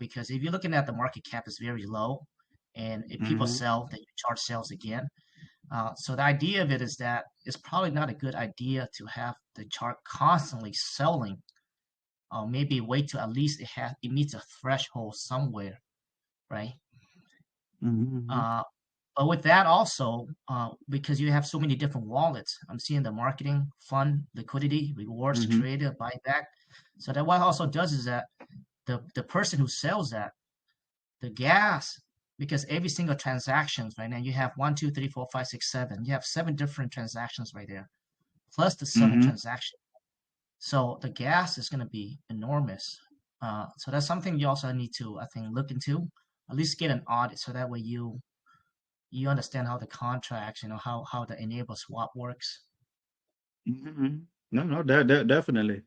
Because if you're looking at the market cap is very low, and if people Hmm. sell, then your chart sells again. So the idea of it is that it's probably not a good idea to have the chart constantly selling. Maybe wait till at least it meets a threshold somewhere, right? Hmm. Uh, but with that also, because you have so many different wallets, I'm seeing the marketing, fund, liquidity, rewards, Hmm. trader, buyback. So that what also does is that the person who sells that, the gas, because every single transactions right now you have one, two, three, four, five, six, seven. You have seven different transactions right there, plus the selling Hmm. transaction. So the gas is going to be enormous. So that's something you also need to, I think, look into. At least get an audit so that way you understand how the contracts, how the enable swap works. Hmm. No, no, that definitely.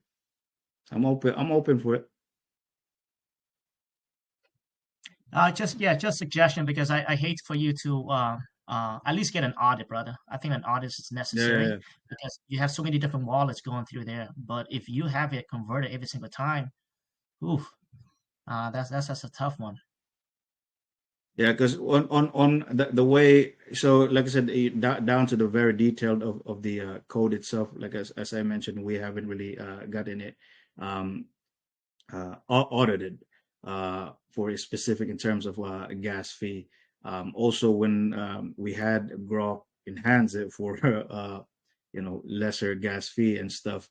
I'm open for it. Just suggestion because I hate for you to at least get an audit, brother. I think an audit is Yeah, yeah, necessary yeah. because you have so many different wallets going through there. But if you have it converted every single time, oof, that's a tough one. Yeah, because on the way, so like I said, down to the very detailed of the code itself, like as I mentioned, we haven't really gotten it um, audited for a specific in terms of a gas fee. Also, when we had GROK enhance it for lesser gas fee and stuff,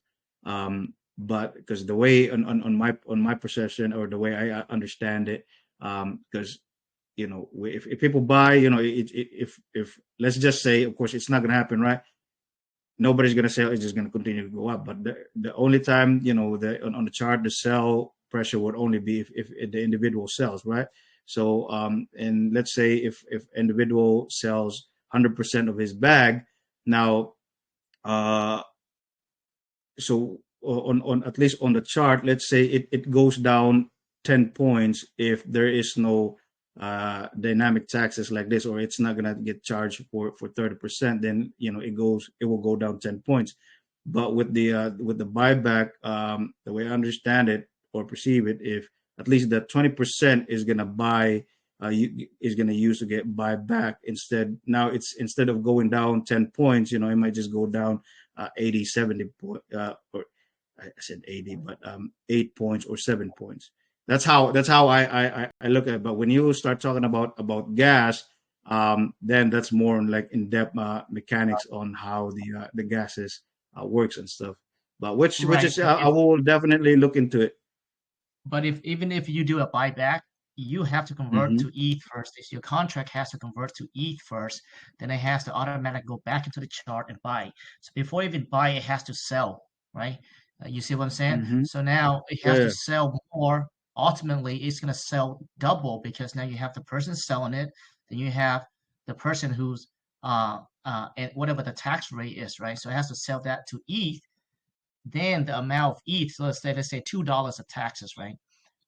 but because the way on my perception or the way I understand it, because if people buy, if let's just say, of course, it's not going to happen, right? Nobody's going to sell. It's just going to continue to go up. But the only time, on the chart, the sell pressure would only be if the individual sells, right? So, and let's say if individual sells 100% of his bag, now, uh, so on at least on the chart, let's say it goes down 10 points if there is no dynamic taxes like this, or it's not gonna get charged for 30%, then it will go down 10 points. But with the buyback, the way I understand it or perceive it, if at least the 20% is gonna buy, is gonna use to get buyback instead. Now it's instead of going down 10 points, it might just go down 80, 70 point, or I said 80, but 8 points or 7 points. That's how I look at it. But when you start talking about gas, then that's more on like in-depth mechanics on how the gases works and stuff. But which Right. is I will definitely look into it. But if even if you do a buyback, you have to convert Hmm. to ETH first. Your contract has to convert to ETH first, then it has to automatically go back into the chart and buy. So before you even buy, it has to sell, right? You see what I'm saying? Hmm. So now it has to Yeah. sell more. Ultimately, it's going to sell double because now you have the person selling it, then you have the person who's and whatever the tax rate is, right? So it has to sell that to ETH, then the amount of ETH, so let's say $2 of taxes, right?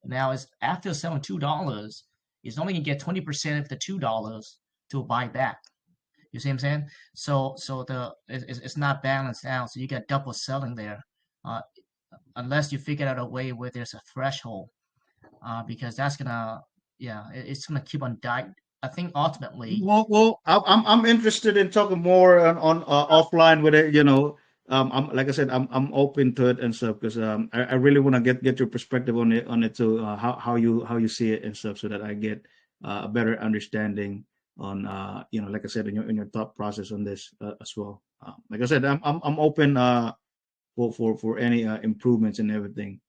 Now is after selling $2, it's only gonna get 20% of the $2 to buy back. You see what I'm saying? So it's not balanced out. So you get double selling there, uh, unless you figure out a way where there's a threshold, because that's gonna it's gonna keep on dying. I think ultimately, Well, I'm interested in talking more on offline with it. I'm like I said, I'm open to it and stuff because I really want to get your perspective on it too. How you see it and stuff, so that I get a better understanding on like I said, in your thought process on this as well. Like I said, I'm open for any improvements and everything.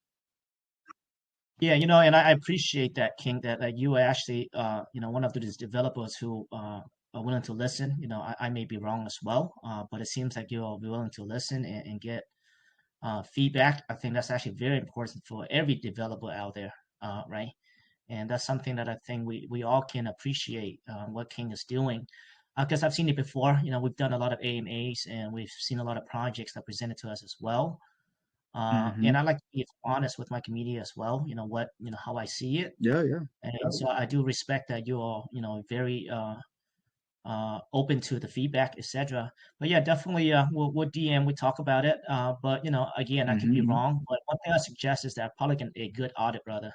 yeah, and I appreciate that, King, that you are actually, one of these developers who are willing to listen. I may be wrong as well, but it seems like you're willing to listen and get feedback. I think that's actually very important for every developer out there, right? And that's something that I think we all can appreciate what King is doing. Because I've seen it before. We've done a lot of AMAs and we've seen a lot of projects that presented to us as well. Hmm. And I like to be honest with my community as well. How I see it, Yeah, yeah. and so I do respect that you are, very open to the feedback, etc. But yeah, definitely, we'll DM, we talk about it. But again, I could be Hmm. wrong. But one thing I suggest is that probably a good audit, rather,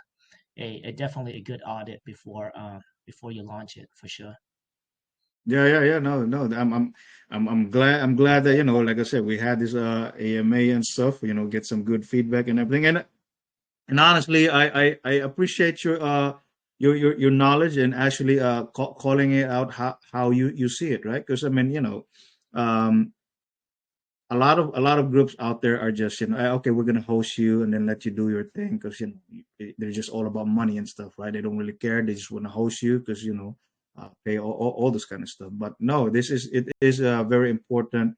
definitely a good audit before you launch it for sure. Yeah, yeah, yeah. No, no. I'm glad that like I said, we had this AMA and stuff. Get some good feedback and everything. And honestly, I appreciate your knowledge and actually calling it out how you see it, right? Because I mean, um, a lot of groups out there are just okay, we're gonna host you and then let you do your thing because they're just all about money and stuff, right? They don't really care. They just want to host you because pay all this kind of stuff. But no, it is very important.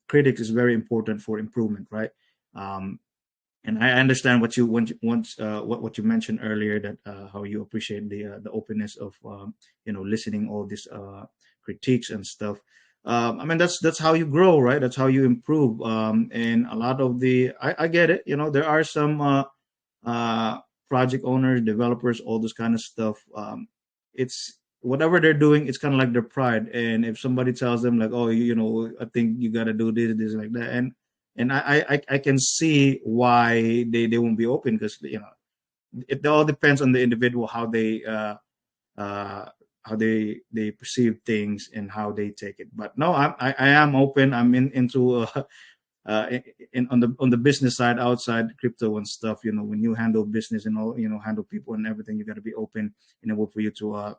Critics is very important for improvement, right? um, and I understand what you once what you mentioned earlier, that how you appreciate the openness of listening all these critiques and stuff. I mean, that's how you grow, right? That's how you improve. And a lot of I get it. There are some uh, project owners, developers, all this kind of stuff. It's whatever they're doing. It's kind of like their pride. And if somebody tells them like, "Oh, I think you got to do this, like that," and I can see why they won't be open because it all depends on the individual how they they perceive things and how they take it. But no, I am open. I'm into on the business side, outside crypto and stuff. When you handle business and all, handle people and everything, you got to be open in order for you to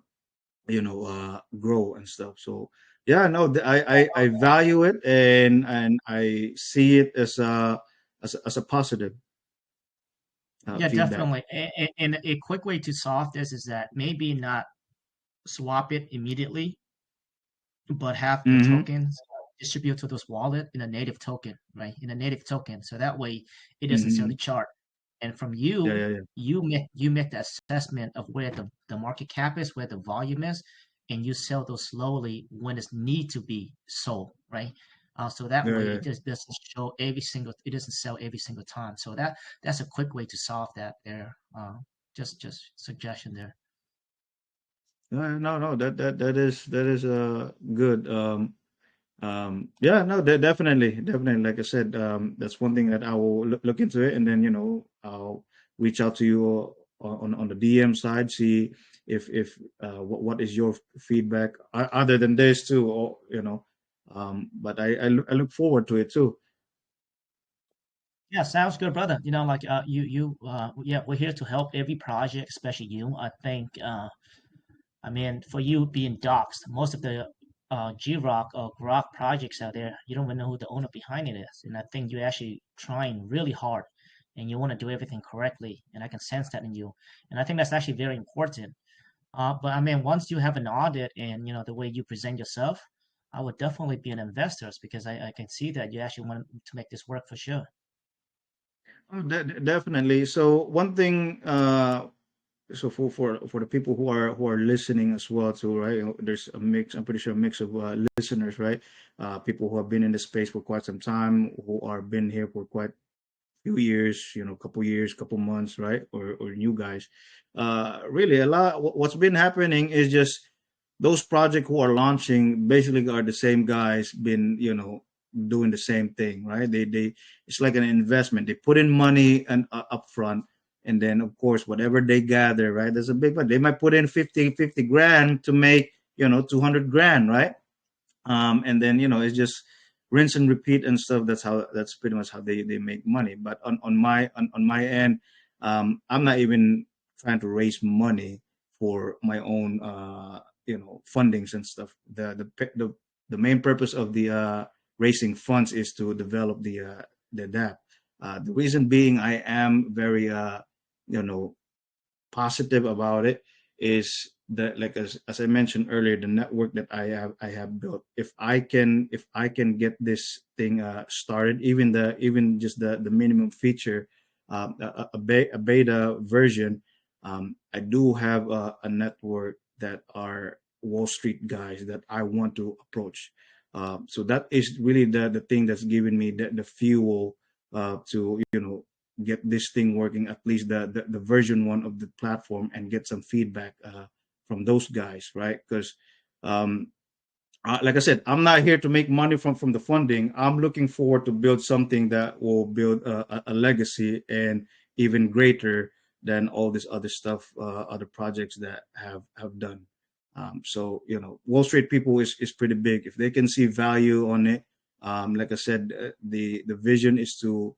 grow and stuff. So yeah, no, I value it, and I see it as a positive Yeah, feedback. definitely. And a quick way to solve this is that maybe not swap it immediately, but have the Mm-hmm. tokens distribute to those wallet in a native token, right? In a native token, so that way it doesn't sell Mm-hmm. the chart. And from Yeah, you, yeah, yeah. you make the assessment of where the market cap is, where the volume is, and you sell those slowly when it's need to be sold, right? So that Yeah, way yeah. it just doesn't show every single, it doesn't sell every single time. So that's a quick way to solve that there. Just suggestion there. No, no, no. That is good. Yeah, no, definitely. Like I said, that's one thing that I will look into it, and then I'll reach out to you on the DM side, see if what is your feedback other than this too, or But I look forward to it too. Yeah, sounds good, brother. Like yeah, we're here to help every project, especially you. I mean, for you being doxxed, most of the GROK or GROK projects out there, you don't even know who the owner behind it is. And I think you're actually trying really hard and you want to do everything correctly. And I can sense that in you. And I think that's actually very important. But I mean, once you have an audit and, the way you present yourself, I would definitely be an investor because I can see that you actually want to make this work for sure. Oh, definitely. So one thing, so for the people who are listening as well too, right? There's a mix. I'm pretty sure a mix of listeners, right? People who have been in the space for quite some time, who are been here for quite few years, couple years, couple months, right? Or new guys. Really, a lot. What's been happening is just those projects who are launching basically are the same guys been doing the same thing, right? They it's like an investment. They put in money and up front, and then of course whatever they gather, right? There's a big one. They might put in 50 grand to make 200 grand, right? And then it's just rinse and repeat and stuff. That's pretty much how they make money. But on my end, I'm not even trying to raise money for my own fundings and stuff. The main purpose of the raising funds is to develop the DApp. The reason being, I am very you know positive about it is that, like, as I mentioned earlier, the network that I have built. If I can get this thing started, even just the minimum feature, a beta version, I do have a network that are Wall Street guys that I want to approach. So that is really the thing that's giving me the fuel to get this thing working, at least the version one of the platform, and get some feedback from those guys, right? Because like I said, I'm not here to make money from the funding. I'm looking forward to build something that will build a legacy and even greater than all this other stuff, other projects that have done. So Wall Street people is pretty big. If they can see value on it, like I said, the vision is to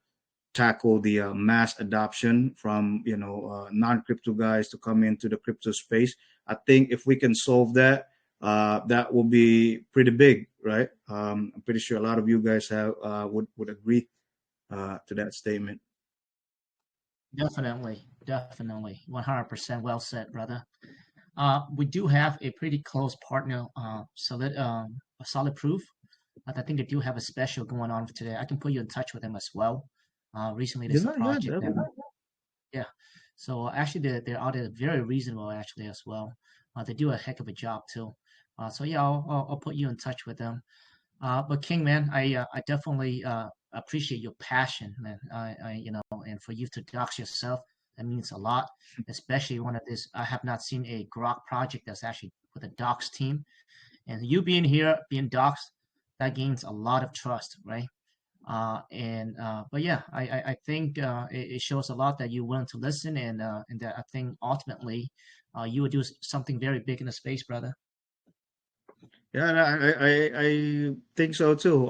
tackle the mass adoption from non-crypto guys to come into the crypto space. I think if we can solve that, that will be pretty big, right? I'm pretty sure a lot of you guys have would agree to that statement. Definitely, 100% well said, brother. We do have a pretty close partner, a solid proof. I think they do have a special going on for today. I can put you in touch with them as well. Recently, there's a Yeah, yeah, project that, definitely. yeah. So actually, their audit is very reasonable actually as well. They do a heck of a job too. So yeah, I'll put you in touch with them. But King, man, I definitely appreciate your passion, man. And for you to dox yourself, that means a lot. Especially one of this, I have not seen a Grok project that's actually with a dox team, and you being here, being doxed, that gains a lot of trust, right? But yeah, I think it shows a lot that you're willing to listen, and that I think ultimately you would do something very big in the space, brother. Yeah, and I think so too.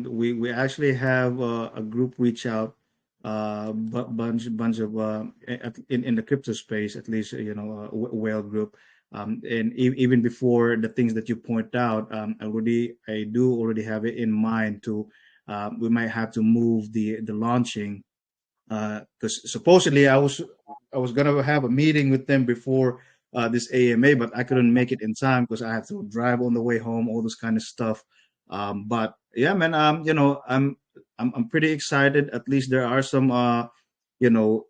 We actually have a group reach out, bunch of in the crypto space, at least a whale group. And even before the things that you point out, I do already have it in mind to we might have to move the launching, because supposedly I was gonna have a meeting with them before this AMA, but I couldn't make it in time because I had to drive on the way home, all this kind of stuff. But yeah, man, I'm pretty excited. At least there are some you know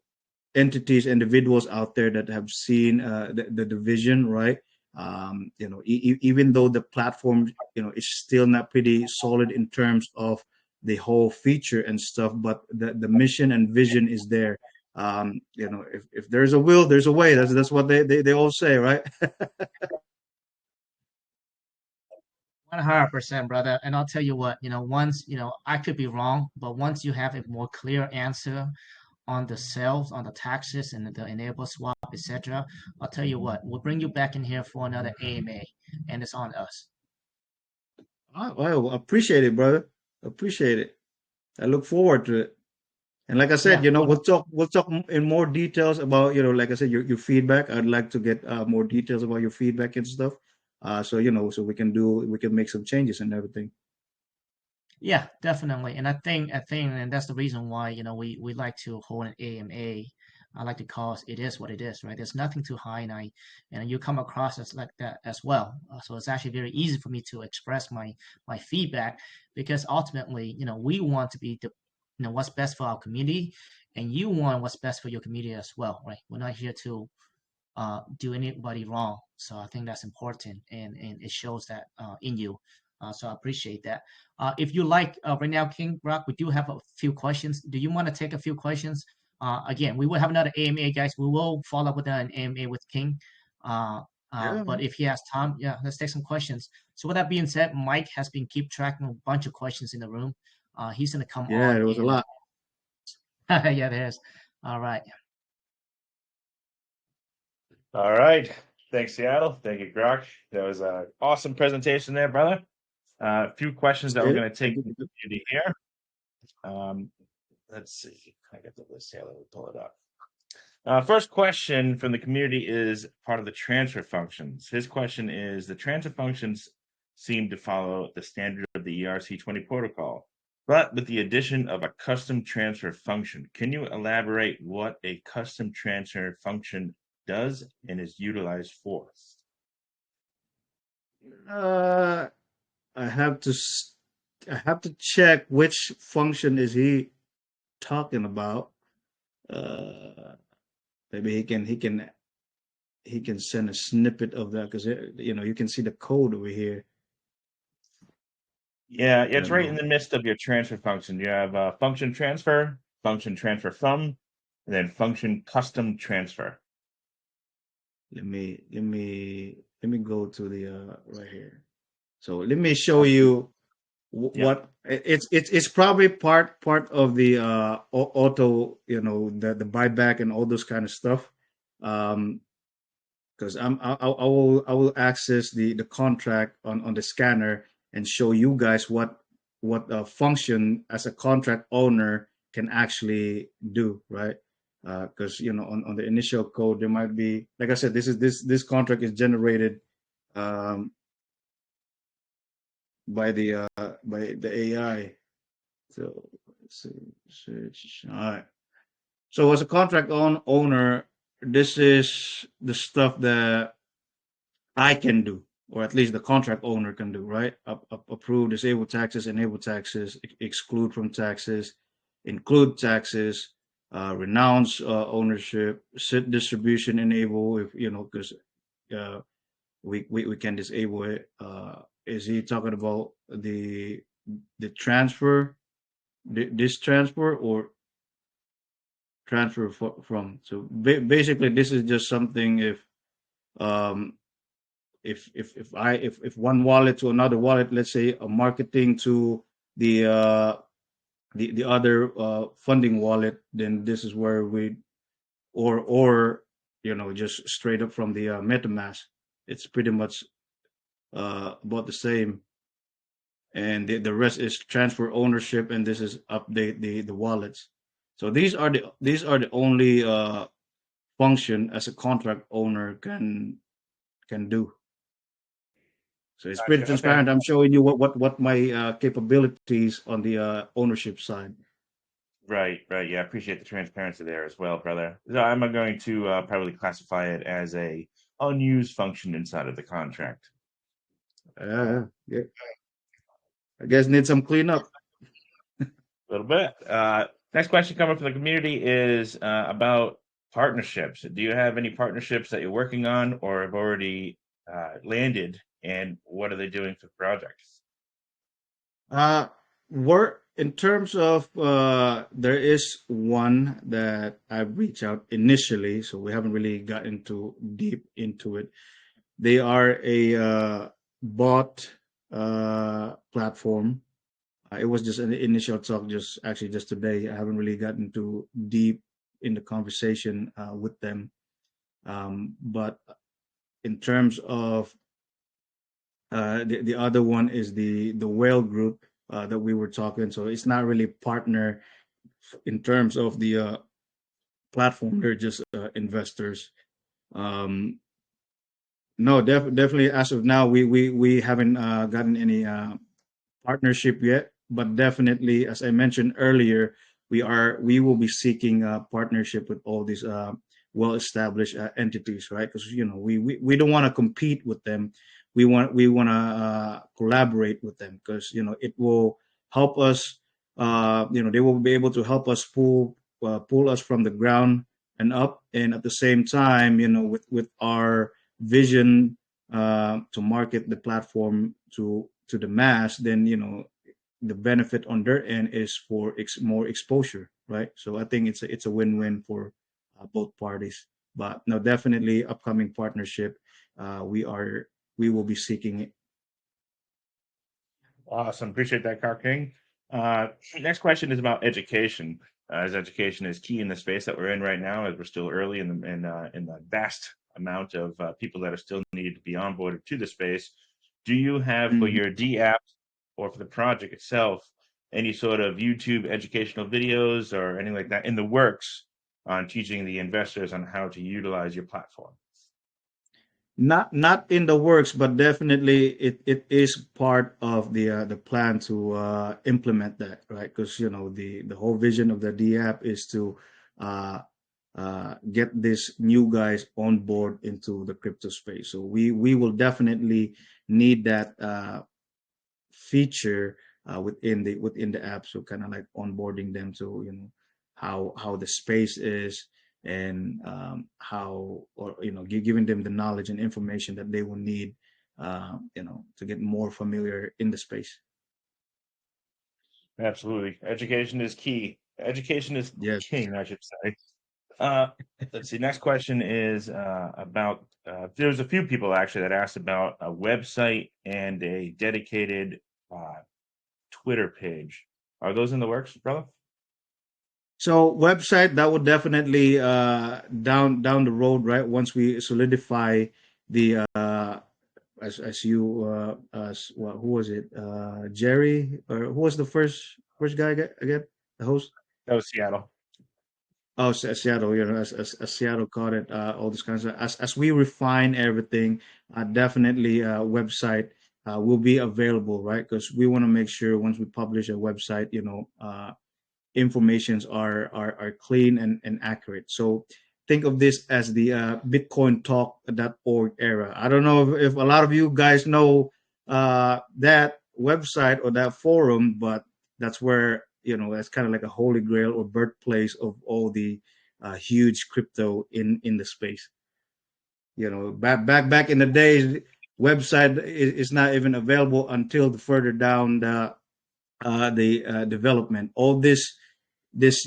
entities, individuals out there that have seen the division, right? Even though the platform, is still not pretty solid in terms of the whole feature and stuff, but the mission and vision is there. If there's a will, there's a way. That's what they all say, right? 100%, brother. And I'll tell you what, once, I could be wrong, but once you have a more clear answer on the sales, on the taxes, and the enable swap, etc., I'll tell you what, we'll bring you back in here for another AMA, and it's on us. Well, appreciate it, brother. Appreciate it. I look forward to it. And like I said, Yeah, we'll talk in more details about, like I said, your feedback. I'd like to get more details about your feedback and stuff. So we can make some changes and everything. yeah, definitely. And I think, and that's the reason why, we like to hold an AMA. I like to call it is what it is, right? There's nothing to hide, and you come across as like that as well. So it's actually very easy for me to express my feedback because ultimately, we want to be what's best for our community, and you want what's best for your community as well, right? We're not here to do anybody wrong. So I think that's important, and it shows that in you. So I appreciate that. If you like, right now, King Rock, we do have a few questions. Do you want to take a few questions? Again, we will have another AMA, guys. We will follow up with an AMA with King. Yeah, But man. if he has time, yeah, let's take some questions. So with that being said, Mike has been keep tracking a bunch of questions in the room. He's gonna come Yeah, on there was a and lot. yeah, there's. All right. All right. Thanks, Seattle. Thank you, Grok. That was an awesome presentation there, brother. A few questions that we're Appreciate it. going to take from the community here. Um, let's see. I got the list here. Let me pull it up. First question from the community is part of the transfer functions. His question is, the transfer functions seem to follow the standard of the ERC20 protocol, but with the addition of a custom transfer function. Can you elaborate what a custom transfer function does and is utilized for? Uh, I have to s- I have to check which function is he talking about. Uh, Maybe he can send a snippet of that because you can see the code over here. Yeah, I it's don't right in know. the midst of your transfer function. You have function transfer from, and then function custom transfer. Let me go to the right here. So let me show Custom. you Yep. what it's probably part of the auto, the buyback and all those kind of stuff. Because I will access the contract on the scanner and show you guys what function as a contract owner can actually do, right? Because on the initial code there might be, like I said, this contract is generated um, by the AI. So let's see, search. All right. So as a contract owner, this is the stuff that I can do, or at least the contract owner can do, right? Approve, disable taxes, enable taxes, exclude from taxes, include taxes, renounce ownership, set distribution, enable if because uh, we can disable it. Is he talking about the transfer, this transfer, or transfer from? So basically, this is just something um if one wallet to another wallet, let's say a marketing to the the other funding wallet, then this is where we or just straight up from the MetaMask. It's pretty much about the same, and the rest is transfer ownership, and this is update the wallets. So these are the only function as a contract owner can do. So it's pretty Gotcha. Okay. transparent. I'm showing you what my capabilities on the ownership side. Right, right. Yeah, I appreciate the transparency there as well, brother. So I'm going to probably classify it as a unused function inside of the contract. Yeah, I guess need some cleanup. A little bit. Next question coming from the community is about partnerships. Do you have any partnerships that you're working on or have already landed, and what are they doing for projects? Work in terms of there is one that I've reached out initially, so we haven't really gotten too deep into it. They are a bot platform. It was just an initial talk, just today. I haven't really gotten too deep in the conversation with them. But in terms of the other one is the whale group that we were talking. So it's not really partner in terms of the platform. They're just investors. Um, no, definitely as of now, we haven't gotten any partnership yet, but definitely, as I mentioned earlier, we will be seeking a partnership with all these well-established entities, right? Because we don't want to compete with them. We want to collaborate with them because it will help us. They will be able to help us pull us from the ground and up, and at the same time, with our vision to market the platform to the mass, then the benefit on their end is for more exposure, right? So I think it's a win-win for both parties. But no, definitely upcoming partnership. We will be seeking it. Awesome. Appreciate that, Car King. Next question is about education, as education is key in the space that we're in right now, as we're still early in the vast amount of people that are still needed to be onboarded to the space. Do you have for Mhm. your D app or for the project itself any sort of YouTube educational videos or anything like that in the works on teaching the investors on how to utilize your platform? Not in the works, but definitely it is part of the plan to implement that, right? Because the whole vision of the D app is to uh, get these new guys on board into the crypto space. So we will definitely need that feature within the app. So kind of like onboarding them to how the space is, and how, or giving them the knowledge and information that they will need to get more familiar in the space. Absolutely. Education is key. Education is Yes. king, I should say. Uh, let's see. Next question is about. There's a few people actually that asked about a website and a dedicated uh, Twitter page. Are those in the works, brother? So website, that would definitely down the road, right? Once we solidify the as you well, who was it? Jerry, or who was the first guy again? The host? That was Seattle. Oh, Seattle. As Seattle caught it, all this kind of stuff. As we refine everything, definitely website will be available, right? Because we want to make sure once we publish a website, informations are clean and accurate. So think of this as the BitcoinTalk.org era. I don't know if a lot of you guys know that website or that forum, but that's where that's kind of like a holy grail or birthplace of all the huge crypto in the space. Back in the days, website is not even available until the further down the development. All this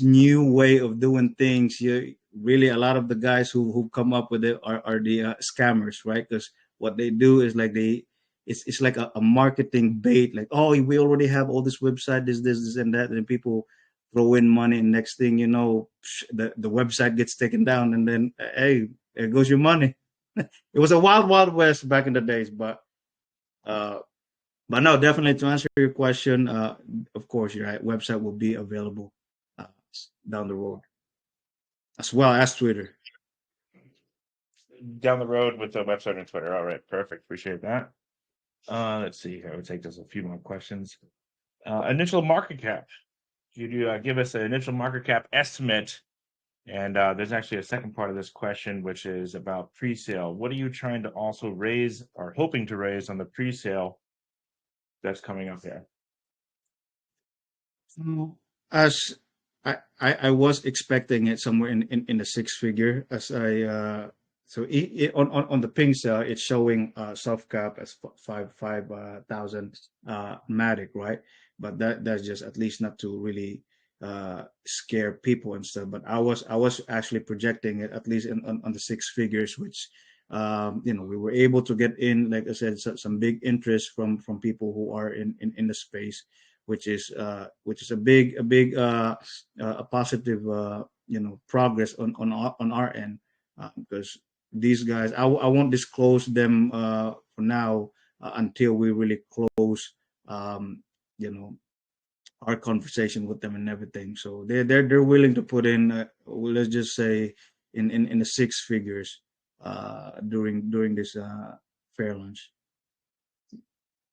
new way of doing things, really a lot of the guys who come up with it are the scammers, right? Because what they do is like it's like a marketing bait, like, oh, we already have all this website, this and that, and people throw in money, and next thing you know, the website gets taken down, and then hey, there goes your money. It was a wild west back in the days, but no, definitely to answer your question, of course, your website will be available uh, down the road, as well as Twitter. Down the road with the website and Twitter. All right, perfect. Appreciate that. Let's see here. We'll take just a few more questions. Initial market cap. Could you give us an initial market cap estimate? And there's actually a second part of this question, which is about pre-sale. What are you trying to also raise or hoping to raise on the pre-sale that's coming up there? As I was expecting it somewhere in the six figure, as I on the ping cell it's showing soft cap as 5,000 matic, right? But that's just at least not to really scare people and stuff. But I was actually projecting it at least on the six figures, which we were able to get in, like I said, some big interest from people who are in the space, which is a big a positive progress on our end, because these guys, I won't disclose them for now until we really close you know our conversation with them and everything. So they're willing to put in well, let's just say in the six figures during this fair launch.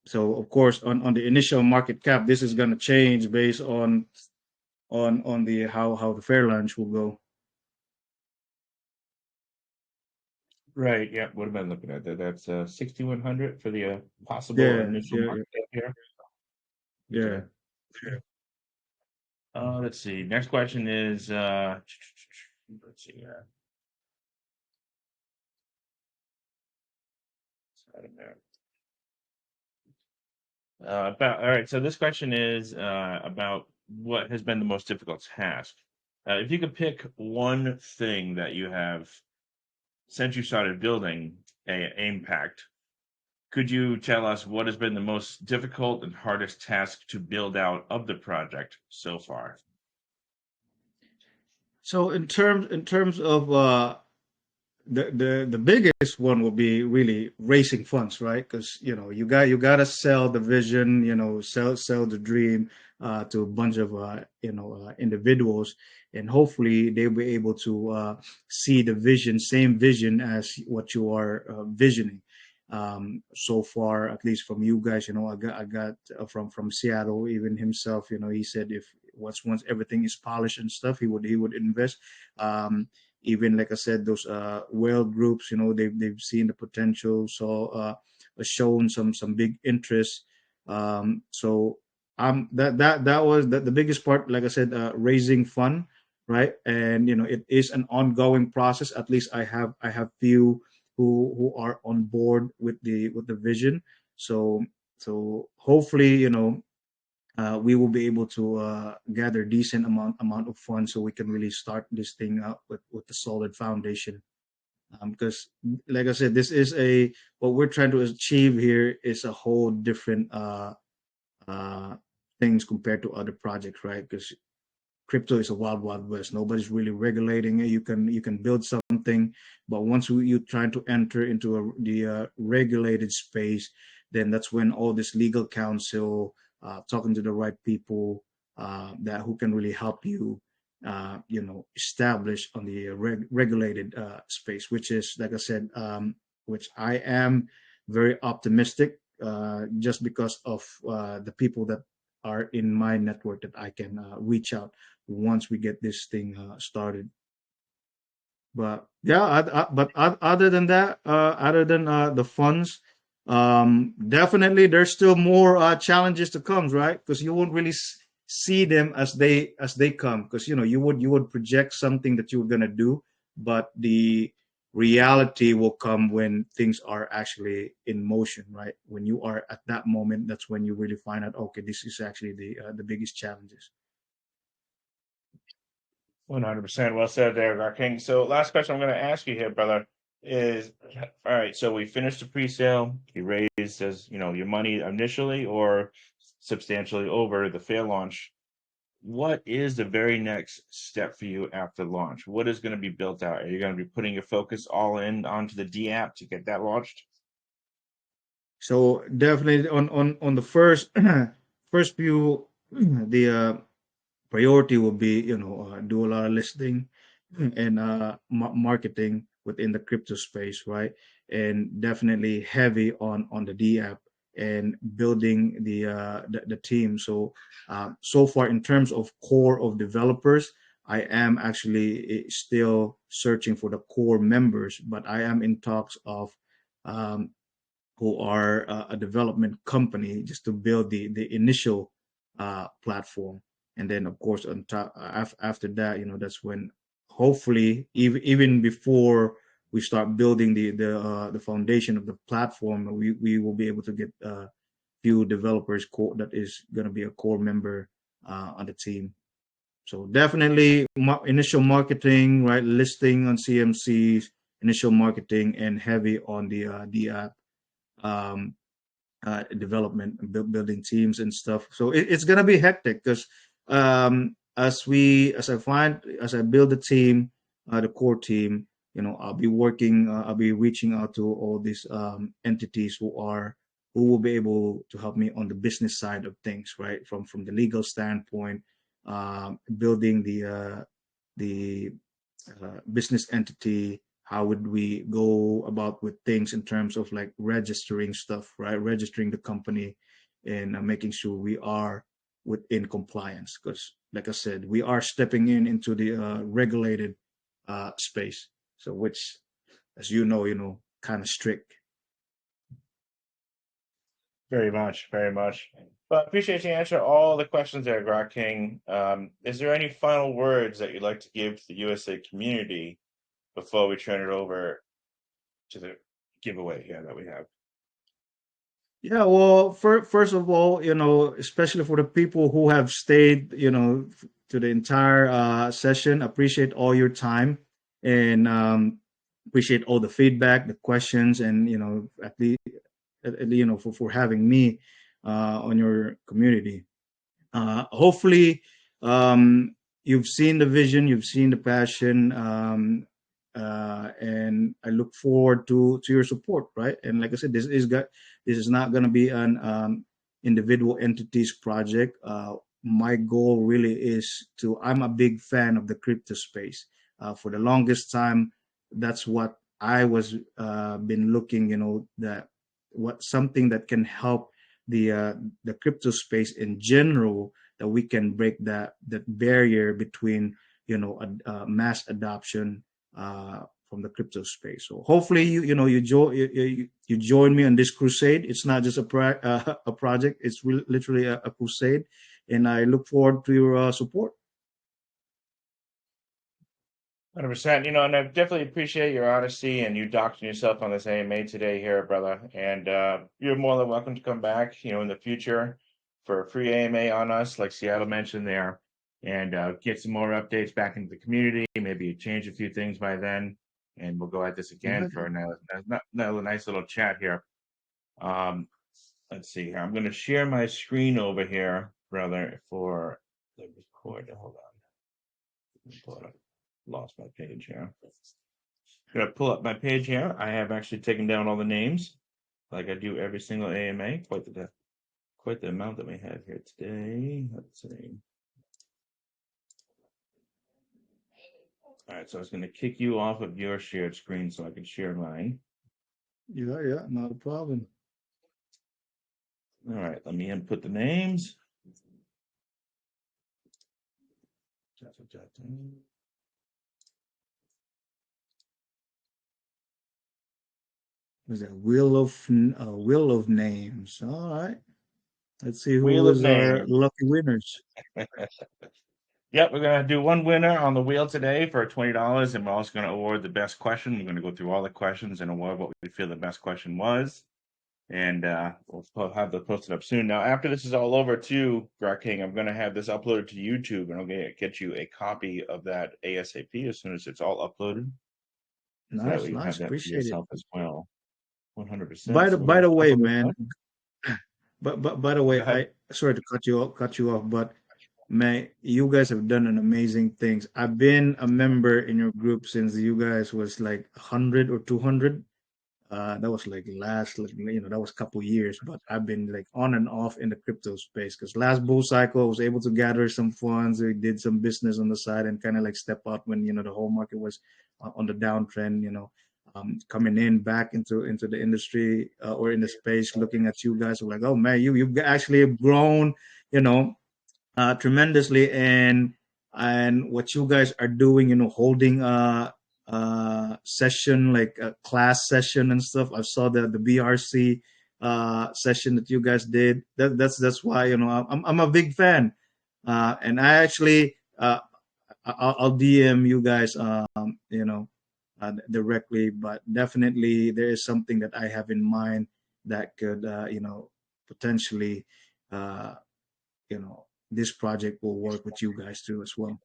So of course, on the initial market cap, this is going to change based on the how the fair launch will go. Right. Yeah. What am I looking at there? That's 6,100 for the possible Yeah, initial yeah, market cap here. yeah. Okay. Let's see. Next question is let's see here. All right. So this question is about what has been the most difficult task. If you could pick one thing that you have since you started building AImpact, could you tell us what has been the most difficult and hardest task to build out of the project so far? So in terms of the biggest one will be really raising funds, right? Because you gotta sell the vision, sell the dream to a bunch of individuals, and hopefully they'll be able to see the vision, same vision as what you are visioning. So far, at least from you guys, I got from Seattle, even himself, he said if once everything is polished and stuff, he would invest. Even like I said, those whale groups, they've seen the potential, so shown some big interest. So that was the biggest part. Like I said, raising fund, right? And it is an ongoing process. At least I have few who are on board with the vision. So hopefully, we will be able to gather decent amount of funds so we can really start this thing out with a solid foundation. Because, like I said, this is what we're trying to achieve here is a whole different uh, things compared to other projects, right? Because crypto is a wild west. Nobody's really regulating it. You can build something, but once you try to enter into the regulated space, then that's when all this legal counsel, talking to the right people, that who can really help you, establish on the regulated space, which is, like I said, which I am very optimistic, just because of the people that are in my network that I can reach out once we get this thing started. But yeah, other than that, other than the funds, definitely there's still more challenges to come, right? Because you won't really see them as they come, because you would project something that you were gonna do, but the reality will come when things are actually in motion, right? When you are at that moment, that's when you really find out, okay, this is actually the biggest challenges. 100%. Well said there, Garking. So last question I'm going to ask you here, brother, is all right. So we finished the pre-sale. You raised your money initially or substantially over the fair launch. what is the very next step for you after launch? What is going to be built out? Are you going to be putting your focus all in onto the D app to get that launched? So definitely on the first first few, the priority will be, do a lot of listing and marketing within the crypto space, right? And definitely heavy on the D app and building the team. So so far in terms of core of developers, I am actually still searching for the core members, but I am in talks of um, who are a development company just to build the initial platform. And then of course on top, after that, that's when hopefully even before we start building the foundation of the platform, we will be able to get few developers that is going to be a core member on the team. So definitely initial marketing, right? Listing on CMCs, initial marketing, and heavy on the app um, development, building teams and stuff. So it's gonna be hectic because as I build the team, the core team, I'll be reaching out to all these entities who will be able to help me on the business side of things, right? From the legal standpoint, building the business entity. How would we go about with things in terms of like registering stuff, right? Registering the company and making sure we are within compliance. Because, like I said, we are stepping into the regulated space. So, which, as kind of strict. Very much, very much. But appreciate you answering all the questions there, GROK King. Is there any final words that you'd like to give to the USA community before we turn it over to the giveaway here that we have? Yeah, well, first of all, especially for the people who have stayed, to the entire session, appreciate all your time and appreciate all the feedback, the questions, and at least, for having me on your community. Hopefully, you've seen the vision, you've seen the passion, and I look forward to your support, right? And like I said, this is not going to be an individual entities project. My goal really is to. I'm a big fan of the crypto space. For the longest time, that's what I was been looking. That what something that can help the crypto space in general, that we can break that barrier between mass adoption from the crypto space. So hopefully you join me on this crusade. It's not just a project; it's literally a crusade, and I look forward to your support. 100%. And I definitely appreciate your honesty and you doxing yourself on this AMA today here, brother. And you're more than welcome to come back, in the future for a free AMA on us, like Seattle mentioned there, and get some more updates back into the community. Maybe change a few things by then, and we'll go at this again for another nice little chat here. Let's see here. I'm going to share my screen over here, brother, for the record. Hold on. Pull it up. Lost my page here. Gonna pull up my page here. I have actually taken down all the names, like I do every single AMA. Quite the amount that we have here today. Let's see. All right, so I was gonna kick you off of your shared screen so I can share mine. Yeah, not a problem. All right, let me input the names. Was that wheel of names? All right. Let's see Wheel who of is our names. lucky winners. Yep, we're gonna do one winner on the wheel today for $20, and we're also gonna award the best question. We're gonna go through all the questions and award what we feel the best question was. And we'll have that posted up soon. Now, after this is all over, too, GROK King, I'm going to have this uploaded to YouTube, and I'm going to get you a copy of that ASAP as soon as it's all uploaded, so that way you Nice. have that for Appreciate it. yourself as well. 100%. By the So we're by going the to way, couple this man. up. But by the Go way, ahead. I sorry to cut you off, but man, you guys have done an amazing things. I've been a member in your group since you guys was like 100 or 200. That was like last, like, that was a couple years, but I've been like on and off in the crypto space because last bull cycle I was able to gather some funds. I did some business on the side and kind of like step out when the whole market was on the downtrend. Coming in back into the industry or in the space, looking at you guys, I'm like, oh man, you actually have grown, you know, tremendously, and what you guys are doing, holding a session like a class session and stuff. I saw the BRC session that you guys did. That's why I'm a big fan, and I actually I'll DM you guys directly, but definitely there is something that I have in mind that could potentially uh, this project will work with you guys too as well.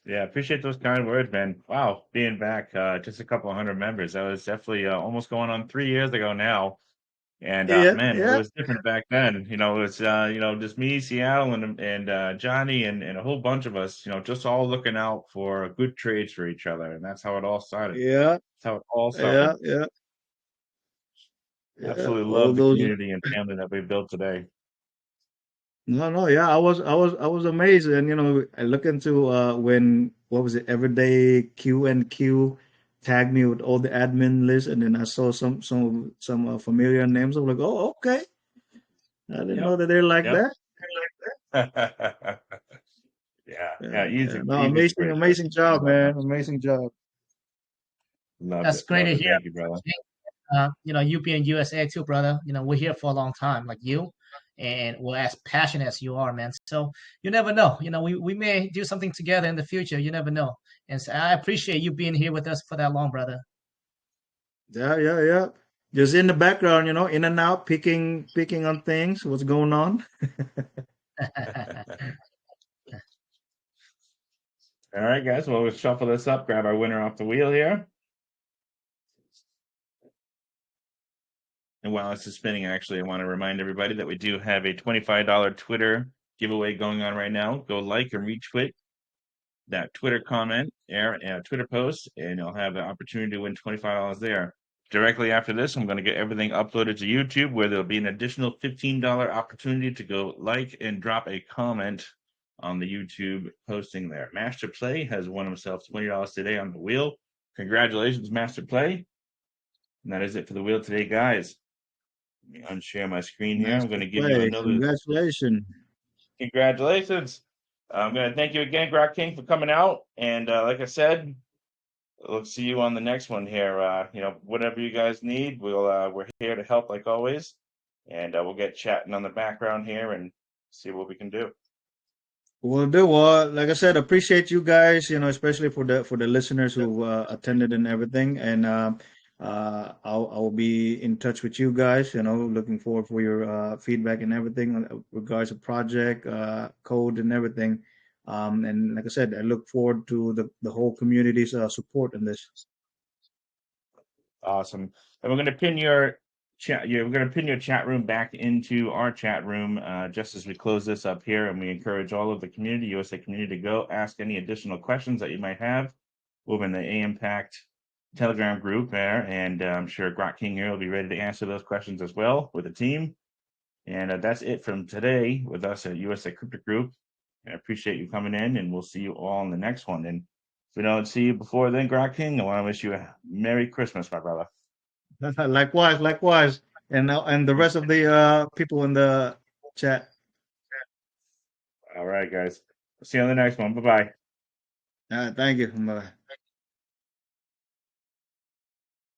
Yeah, appreciate those kind words, man. Wow, being back, just a couple of hundred members. That was definitely almost going on 3 years ago now. And Yeah, man, it yeah, was different back then. It was just me, Seattle, and Johnny, and a whole bunch of us. Just all looking out for good trades for each other, and that's how it all started. yeah, That's how it all yeah, started. yeah, yeah. Absolutely All love the those. community and family that we built today. No, no, yeah. I was amazed, and I look into when what was it? Everyday Q&Q tagged me with all the admin list, and then I saw some familiar names. I'm like, oh, okay. I didn't know Yep. that they're like Yep. that. Yeah. Yeah, Yeah. yeah. Easy. No, Easy to amazing, break. amazing job, Love it. man. Amazing job. Loved That's it. great Loved to it. hear. Thank you, brother. You being USA too, brother. We're here for a long time, like you, and we're as passionate as you are, man. So you never know. We may do something together in the future. You never know. And so I appreciate you being here with us for that long, brother. Yeah, yeah, yeah. Just in the background, in and out, picking on things. What's going on? All right, guys. Well, we'll shuffle this up, grab our winner off the wheel here. And while this is spinning, actually, I want to remind everybody that we do have a $25 Twitter giveaway going on right now. Go like and retweet that Twitter comment, Twitter post, and you'll have the opportunity to win $25 there. Directly after this, I'm going to get everything uploaded to YouTube, where there'll be an additional $15 opportunity to go like and drop a comment on the YouTube posting there. Master Play has won himself $20 today on the wheel. Congratulations, Master Play. And that is it for the wheel today, guys. Let me unshare my screen here. I'm going Master to give you play. another Congratulations. congratulations. I'm going to thank you again, GROK King, for coming out. And like I said, we'll see you on the next one here. Whatever you guys need, we're here to help like always, and we'll get chatting on the background here and see what we can do. Will do. Like I said, appreciate you guys, especially for the listeners who attended and everything. And I'll be in touch with you guys, looking forward for your feedback and everything regards to project, code and everything. And like I said, I look forward to the whole community's support in this. Awesome. And we're going to pin your chat. Yeah, we're going to pin your chat room back into our chat room just as we close this up here. And we encourage all of the community, USA community, to go ask any additional questions that you might have over in the AImpact Telegram group there. And I'm sure GROK King here will be ready to answer those questions as well with the team. And that's it from today with us at USA Crypto Group. I appreciate you coming in, and we'll see you all in the next one. And if we don't see you before then, GROK King, I want to wish you a Merry Christmas, my brother. Likewise, likewise, and the rest of the people in the chat. All right, guys. See you on the next one. Bye bye. Thank you. Bye.